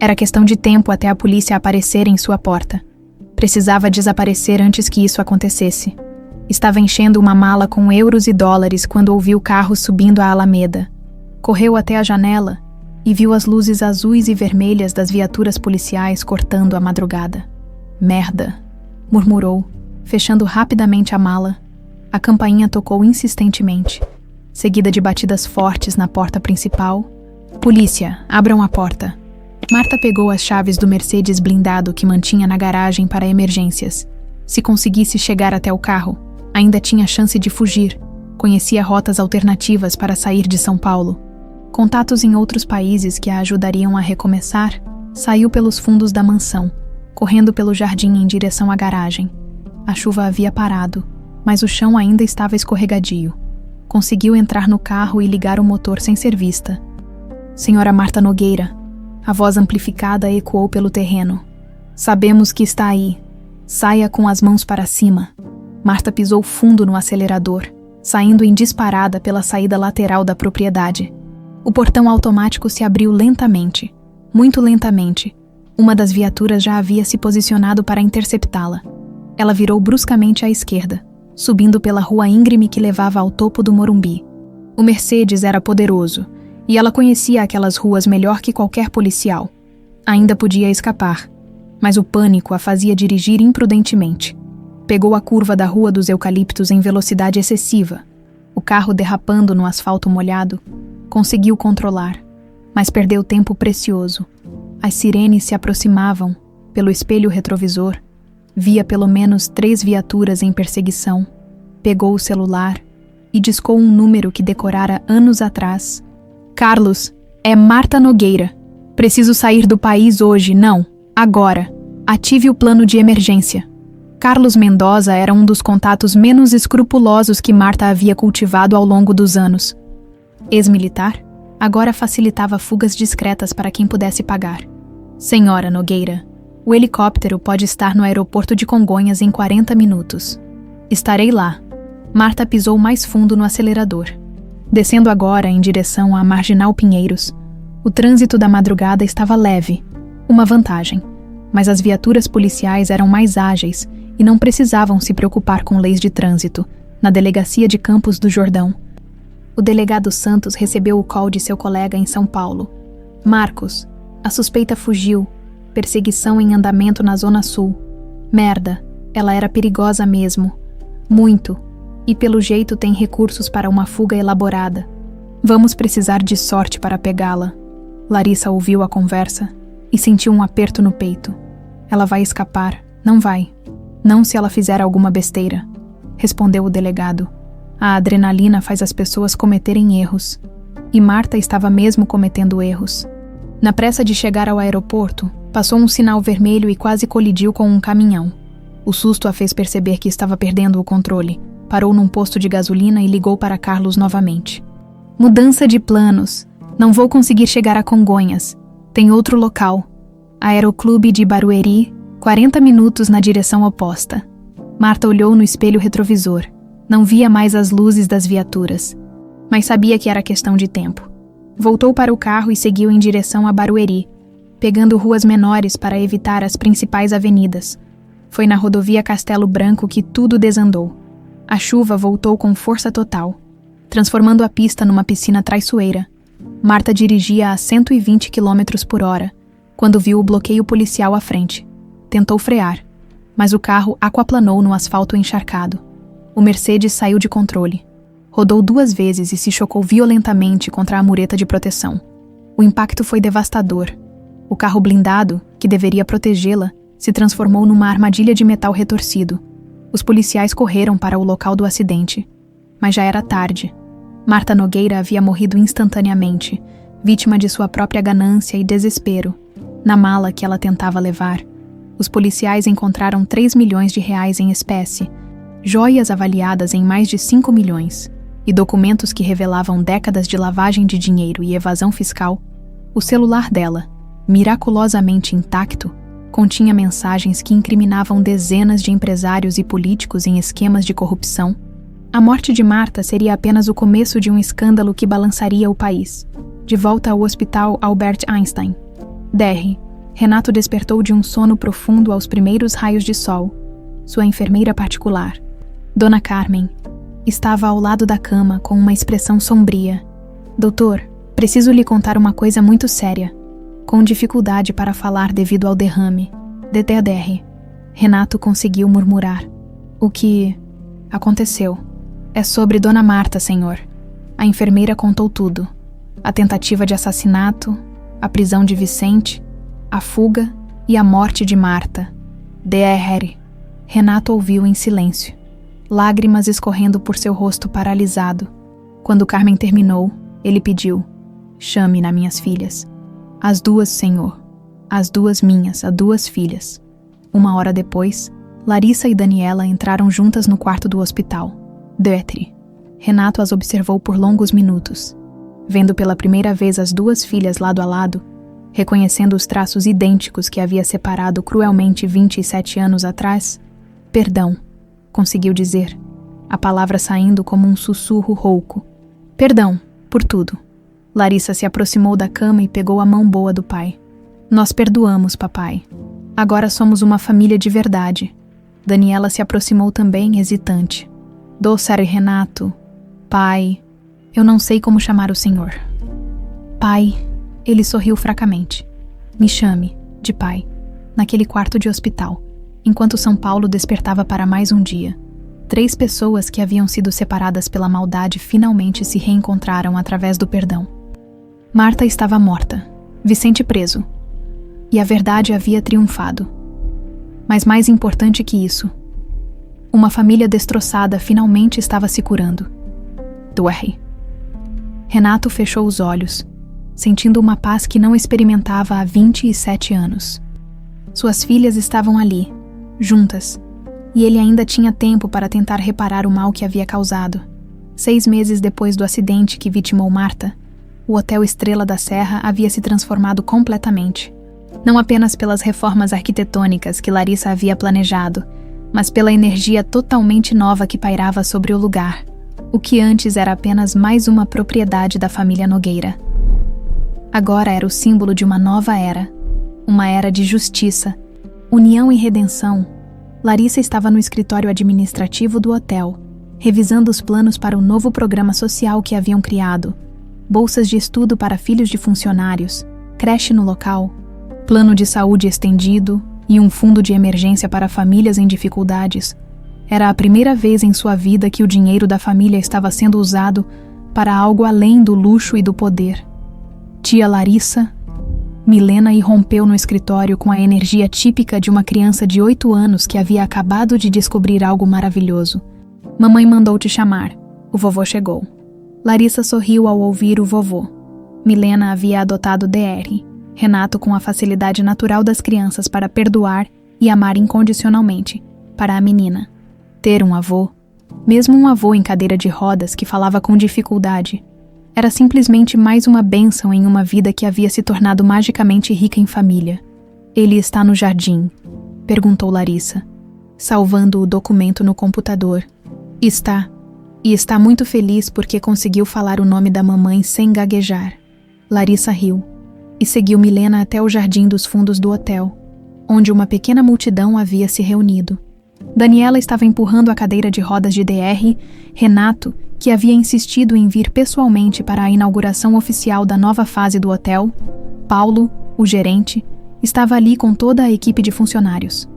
era questão de tempo até a polícia aparecer em sua porta. Precisava desaparecer antes que isso acontecesse. Estava enchendo uma mala com euros e dólares quando ouviu carros subindo a Alameda. Correu até a janela e viu as luzes azuis e vermelhas das viaturas policiais cortando a madrugada. Merda, murmurou, fechando rapidamente a mala. A campainha tocou insistentemente, seguida de batidas fortes na porta principal. Polícia, abram a porta. Marta pegou as chaves do Mercedes blindado que mantinha na garagem para emergências. Se conseguisse chegar até o carro, ainda tinha chance de fugir. Conhecia rotas alternativas para sair de São Paulo. Contatos em outros países que a ajudariam a recomeçar. Saiu pelos fundos da mansão, correndo pelo jardim em direção à garagem. A chuva havia parado, mas o chão ainda estava escorregadio. Conseguiu entrar no carro e ligar o motor sem ser vista. Senhora Marta Nogueira. A voz amplificada ecoou pelo terreno. Sabemos que está aí. Saia com as mãos para cima. Marta pisou fundo no acelerador, saindo em disparada pela saída lateral da propriedade. O portão automático se abriu lentamente, muito lentamente. Uma das viaturas já havia se posicionado para interceptá-la. Ela virou bruscamente à esquerda, subindo pela rua íngreme que levava ao topo do Morumbi. O Mercedes era poderoso, e ela conhecia aquelas ruas melhor que qualquer policial. Ainda podia escapar, mas o pânico a fazia dirigir imprudentemente. Pegou a curva da Rua dos Eucaliptos em velocidade excessiva. O carro derrapando no asfalto molhado, conseguiu controlar, mas perdeu tempo precioso. As sirenes se aproximavam. Pelo espelho retrovisor, via pelo menos 3 viaturas em perseguição. Pegou o celular e discou um número que decorara anos atrás. Carlos, é Marta Nogueira. Preciso sair do país hoje, não, agora. Ative o plano de emergência. Carlos Mendoza era um dos contatos menos escrupulosos que Marta havia cultivado ao longo dos anos. Ex-militar, agora facilitava fugas discretas para quem pudesse pagar. Senhora Nogueira, o helicóptero pode estar no aeroporto de Congonhas em 40 minutos. Estarei lá. Marta pisou mais fundo no acelerador. Descendo agora em direção à Marginal Pinheiros, o trânsito da madrugada estava leve, uma vantagem, mas as viaturas policiais eram mais ágeis e não precisavam se preocupar com leis de trânsito, na delegacia de Campos do Jordão. O delegado Santos recebeu o call de seu colega em São Paulo. Marcos, a suspeita fugiu. Perseguição em andamento na Zona Sul. Merda, ela era perigosa mesmo. Muito. E pelo jeito tem recursos para uma fuga elaborada. Vamos precisar de sorte para pegá-la. Larissa ouviu a conversa e sentiu um aperto no peito. Ela vai escapar. Não vai. Não se ela fizer alguma besteira, respondeu o delegado. A adrenalina faz as pessoas cometerem erros. E Marta estava mesmo cometendo erros. Na pressa de chegar ao aeroporto, passou um sinal vermelho e quase colidiu com um caminhão. O susto a fez perceber que estava perdendo o controle. Parou num posto de gasolina e ligou para Carlos novamente. Mudança de planos. Não vou conseguir chegar a Congonhas. Tem outro local. Aeroclube de Barueri, 40 minutos na direção oposta. Marta olhou no espelho retrovisor. Não via mais as luzes das viaturas, mas sabia que era questão de tempo. Voltou para o carro e seguiu em direção a Barueri, pegando ruas menores para evitar as principais avenidas. Foi na rodovia Castelo Branco que tudo desandou. A chuva voltou com força total, transformando a pista numa piscina traiçoeira. Marta dirigia a 120 km/h, quando viu o bloqueio policial à frente. Tentou frear, mas o carro aquaplanou no asfalto encharcado. O Mercedes saiu de controle. Rodou 2 vezes e se chocou violentamente contra a mureta de proteção. O impacto foi devastador. O carro blindado, que deveria protegê-la, se transformou numa armadilha de metal retorcido. Os policiais correram para o local do acidente, mas já era tarde. Marta Nogueira havia morrido instantaneamente, vítima de sua própria ganância e desespero. Na mala que ela tentava levar, os policiais encontraram 3 milhões de reais em espécie, joias avaliadas em mais de 5 milhões e documentos que revelavam décadas de lavagem de dinheiro e evasão fiscal. O celular dela, miraculosamente intacto, continha mensagens que incriminavam dezenas de empresários e políticos em esquemas de corrupção. A morte de Marta seria apenas o começo de um escândalo que balançaria o país. De volta ao Hospital Albert Einstein. DR. Renato despertou de um sono profundo aos primeiros raios de sol. Sua enfermeira particular, Dona Carmen, estava ao lado da cama com uma expressão sombria. Doutor, preciso lhe contar uma coisa muito séria. Com dificuldade para falar devido ao derrame. DTDR. Renato conseguiu murmurar. O que aconteceu? É sobre Dona Marta, senhor. A enfermeira contou tudo. A tentativa de assassinato, a prisão de Vicente, a fuga e a morte de Marta. DR. Renato ouviu em silêncio, lágrimas escorrendo por seu rosto paralisado. Quando Carmen terminou, ele pediu: chame-na minhas filhas. As 2, senhor. As 2 minhas, as 2 filhas. 1 hora depois, Larissa e Daniela entraram juntas no quarto do hospital. Dr. Renato as observou por longos minutos. Vendo pela primeira vez as 2 filhas lado a lado, reconhecendo os traços idênticos que havia separado cruelmente 27 anos atrás, perdão, conseguiu dizer, a palavra saindo como um sussurro rouco. Perdão, por tudo. Larissa se aproximou da cama e pegou a mão boa do pai. Nós perdoamos, papai. Agora somos uma família de verdade. Daniela se aproximou também, hesitante. Doçare Renato, pai, eu não sei como chamar o senhor. Pai, ele sorriu fracamente. Me chame, de pai, naquele quarto de hospital. enquanto São Paulo despertava para mais um dia. 3 pessoas que haviam sido separadas pela maldade finalmente se reencontraram através do perdão. Marta estava morta, Vicente preso, e a verdade havia triunfado. Mas mais importante que isso, uma família destroçada finalmente estava se curando. Doerre. Renato fechou os olhos, sentindo uma paz que não experimentava há 27 anos. Suas filhas estavam ali, juntas, e ele ainda tinha tempo para tentar reparar o mal que havia causado. 6 meses depois do acidente que vitimou Marta, o Hotel Estrela da Serra havia se transformado completamente. Não apenas pelas reformas arquitetônicas que Larissa havia planejado, mas pela energia totalmente nova que pairava sobre o lugar, o que antes era apenas mais uma propriedade da família Nogueira. Agora era o símbolo de uma nova era, uma era de justiça, união e redenção. Larissa estava no escritório administrativo do hotel, revisando os planos para o novo programa social que haviam criado, bolsas de estudo para filhos de funcionários, creche no local, plano de saúde estendido e um fundo de emergência para famílias em dificuldades. Era a primeira vez em sua vida que o dinheiro da família estava sendo usado para algo além do luxo e do poder. Tia Larissa, Milena irrompeu no escritório com a energia típica de uma criança de 8 anos que havia acabado de descobrir algo maravilhoso. Mamãe mandou te chamar. O vovô chegou. Larissa sorriu ao ouvir o vovô. Milena havia adotado DR, Renato com a facilidade natural das crianças para perdoar e amar incondicionalmente, para a menina. Ter um avô, mesmo um avô em cadeira de rodas que falava com dificuldade, era simplesmente mais uma bênção em uma vida que havia se tornado magicamente rica em família. Ele está no jardim, perguntou Larissa, salvando o documento no computador. Está. E está muito feliz porque conseguiu falar o nome da mamãe sem gaguejar. Larissa riu e seguiu Milena até o jardim dos fundos do hotel, onde uma pequena multidão havia se reunido. Daniela estava empurrando a cadeira de rodas de DR, Renato, que havia insistido em vir pessoalmente para a inauguração oficial da nova fase do hotel, Paulo, o gerente, estava ali com toda a equipe de funcionários.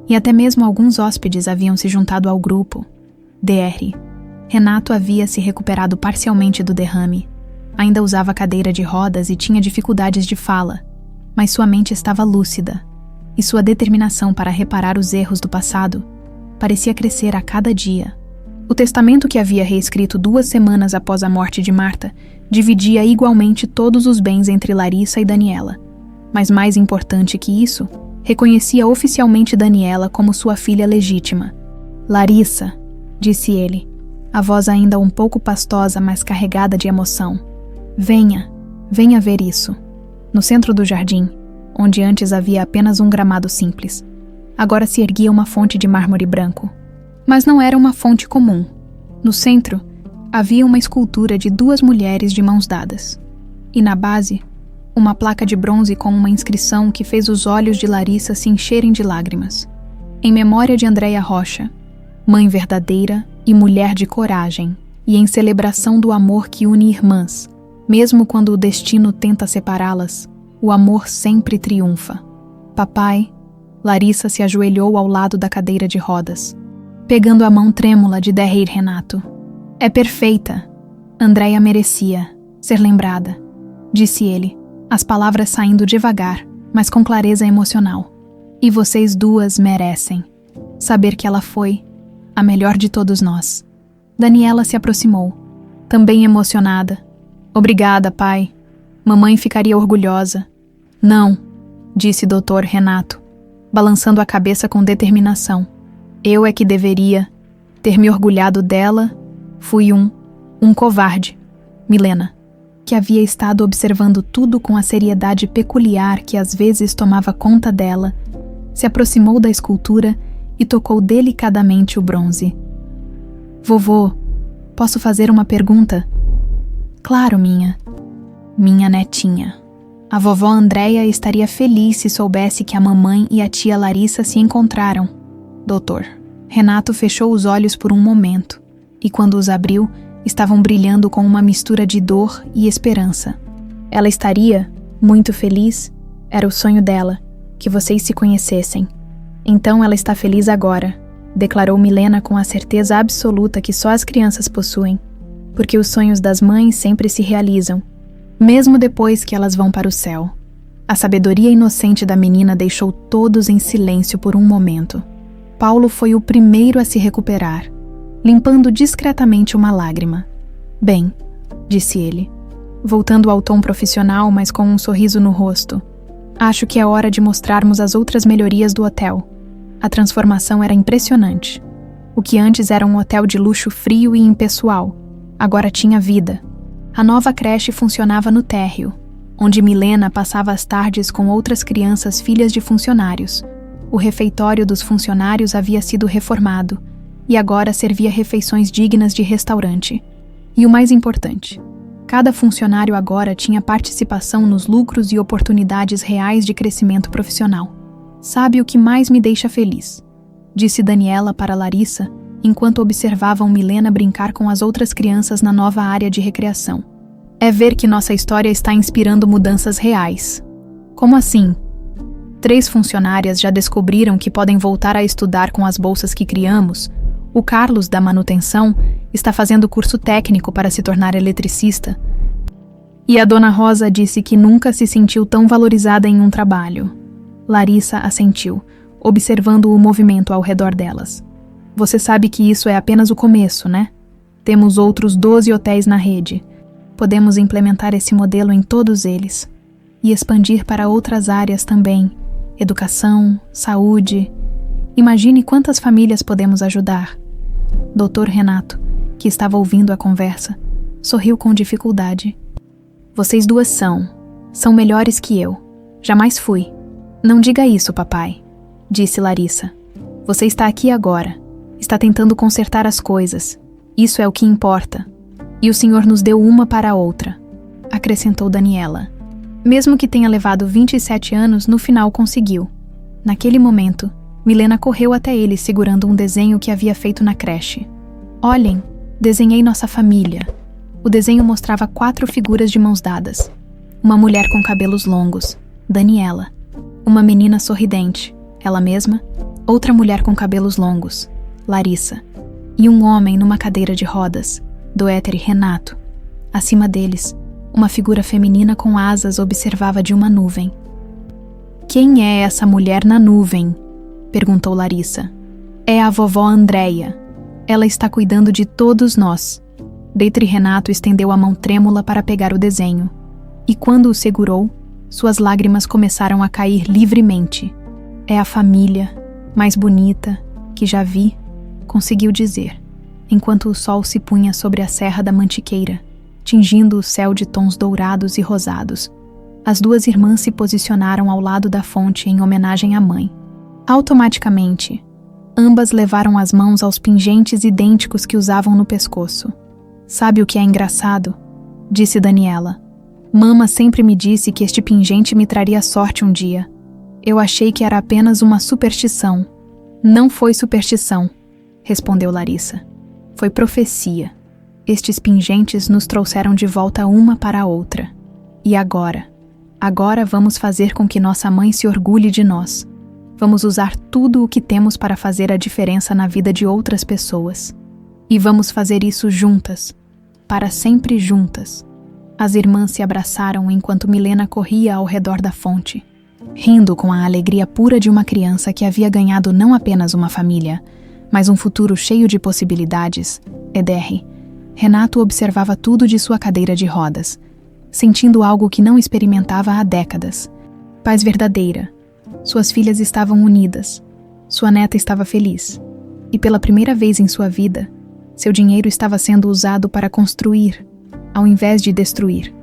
E até mesmo alguns hóspedes haviam se juntado ao grupo. DR. Renato havia se recuperado parcialmente do derrame. Ainda usava cadeira de rodas e tinha dificuldades de fala, mas sua mente estava lúcida, e sua determinação para reparar os erros do passado parecia crescer a cada dia. O testamento que havia reescrito 2 semanas após a morte de Marta dividia igualmente todos os bens entre Larissa e Daniela, mas mais importante que isso, reconhecia oficialmente Daniela como sua filha legítima. Larissa, disse ele, a voz ainda um pouco pastosa, mas carregada de emoção. Venha ver isso. No centro do jardim, onde antes havia apenas um gramado simples, agora se erguia uma fonte de mármore branco. Mas não era uma fonte comum. No centro, havia uma escultura de 2 mulheres de mãos dadas. E na base, uma placa de bronze com uma inscrição que fez os olhos de Larissa se encherem de lágrimas. Em memória de Andréia Rocha, mãe verdadeira e mulher de coragem, e em celebração do amor que une irmãs, mesmo quando o destino tenta separá-las, o amor sempre triunfa. Papai, Larissa se ajoelhou ao lado da cadeira de rodas, pegando a mão trêmula de DR Renato. É perfeita. Andréia merecia ser lembrada, disse ele, as palavras saindo devagar, mas com clareza emocional. E vocês 2 merecem saber que ela foi a melhor de todos nós. Daniela se aproximou, também emocionada. Obrigada, pai. Mamãe ficaria orgulhosa. Não, disse Dr. Renato, balançando a cabeça com determinação. Eu é que deveria ter me orgulhado dela. Fui um covarde. Milena, que havia estado observando tudo com a seriedade peculiar que às vezes tomava conta dela, se aproximou da escultura e tocou delicadamente o bronze. Vovô, posso fazer uma pergunta? Claro, minha netinha. A vovó Andréia estaria feliz se soubesse que a mamãe e a tia Larissa se encontraram. Doutor. Renato fechou os olhos por um momento, e quando os abriu, estavam brilhando com uma mistura de dor e esperança. Ela estaria muito feliz. Era o sonho dela, que vocês se conhecessem. Então ela está feliz agora, declarou Milena com a certeza absoluta que só as crianças possuem, porque os sonhos das mães sempre se realizam, mesmo depois que elas vão para o céu. A sabedoria inocente da menina deixou todos em silêncio por um momento. Paulo foi o primeiro a se recuperar, limpando discretamente uma lágrima. Bem, disse ele, voltando ao tom profissional, mas com um sorriso no rosto. Acho que é hora de mostrarmos as outras melhorias do hotel. A transformação era impressionante. O que antes era um hotel de luxo frio e impessoal, agora tinha vida. A nova creche funcionava no térreo, onde Milena passava as tardes com outras crianças filhas de funcionários. O refeitório dos funcionários havia sido reformado e agora servia refeições dignas de restaurante. E o mais importante, cada funcionário agora tinha participação nos lucros e oportunidades reais de crescimento profissional. Sabe o que mais me deixa feliz? Disse Daniela para Larissa, enquanto observavam Milena brincar com as outras crianças na nova área de recreação. É ver que nossa história está inspirando mudanças reais. Como assim? 3 funcionárias já descobriram que podem voltar a estudar com as bolsas que criamos. O Carlos, da manutenção, está fazendo curso técnico para se tornar eletricista. E a Dona Rosa disse que nunca se sentiu tão valorizada em um trabalho. Larissa assentiu, observando o movimento ao redor delas. Você sabe que isso é apenas o começo, né? Temos outros 12 hotéis na rede. Podemos implementar esse modelo em todos eles. E expandir para outras áreas também. Educação, saúde. Imagine quantas famílias podemos ajudar. Dr. Renato, que estava ouvindo a conversa, sorriu com dificuldade. Vocês duas são melhores que eu. Jamais fui. Não diga isso, papai, disse Larissa. Você está aqui agora. Está tentando consertar as coisas. Isso é o que importa. E o Senhor nos deu uma para a outra, acrescentou Daniela. Mesmo que tenha levado 27 anos, no final conseguiu. Naquele momento, Milena correu até ele segurando um desenho que havia feito na creche. Olhem, desenhei nossa família. O desenho mostrava 4 figuras de mãos dadas. Uma mulher com cabelos longos, Daniela. Uma menina sorridente, ela mesma. Outra mulher com cabelos longos, Larissa. E um homem numa cadeira de rodas, Dr. Renato. Acima deles, uma figura feminina com asas observava de uma nuvem. Quem é essa mulher na nuvem? Perguntou Larissa. É a vovó Andréia. Ela está cuidando de todos nós. Dr. Renato estendeu a mão trêmula para pegar o desenho. E quando o segurou, suas lágrimas começaram a cair livremente. É a família mais bonita que já vi, conseguiu dizer, enquanto o sol se punha sobre a Serra da Mantiqueira, tingindo o céu de tons dourados e rosados. As 2 irmãs se posicionaram ao lado da fonte em homenagem à mãe. Automaticamente, ambas levaram as mãos aos pingentes idênticos que usavam no pescoço. Sabe o que é engraçado? Disse Daniela. Mama sempre me disse que este pingente me traria sorte um dia. Eu achei que era apenas uma superstição. Não foi superstição, respondeu Larissa. Foi profecia. Estes pingentes nos trouxeram de volta uma para a outra. E agora? Agora vamos fazer com que nossa mãe se orgulhe de nós. Vamos usar tudo o que temos para fazer a diferença na vida de outras pessoas. E vamos fazer isso juntas, para sempre juntas. As irmãs se abraçaram enquanto Milena corria ao redor da fonte, rindo com a alegria pura de uma criança que havia ganhado não apenas uma família, mas um futuro cheio de possibilidades. Eder. Renato observava tudo de sua cadeira de rodas, sentindo algo que não experimentava há décadas. Paz verdadeira. Suas filhas estavam unidas. Sua neta estava feliz. E pela primeira vez em sua vida, seu dinheiro estava sendo usado para construir, ao invés de destruir.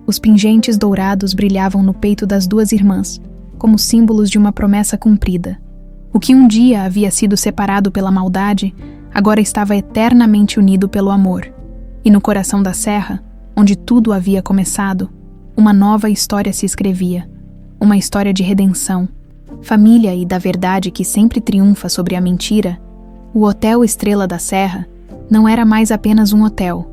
Os pingentes dourados brilhavam no peito das 2 irmãs, como símbolos de uma promessa cumprida. O que um dia havia sido separado pela maldade, agora estava eternamente unido pelo amor. E no coração da serra, onde tudo havia começado, uma nova história se escrevia. Uma história de redenção. Família e da verdade que sempre triunfa sobre a mentira. O Hotel Estrela da Serra não era mais apenas um hotel.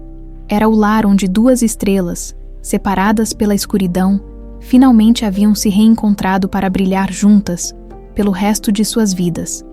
Era o lar onde 2 estrelas, separadas pela escuridão, finalmente haviam se reencontrado para brilhar juntas, pelo resto de suas vidas.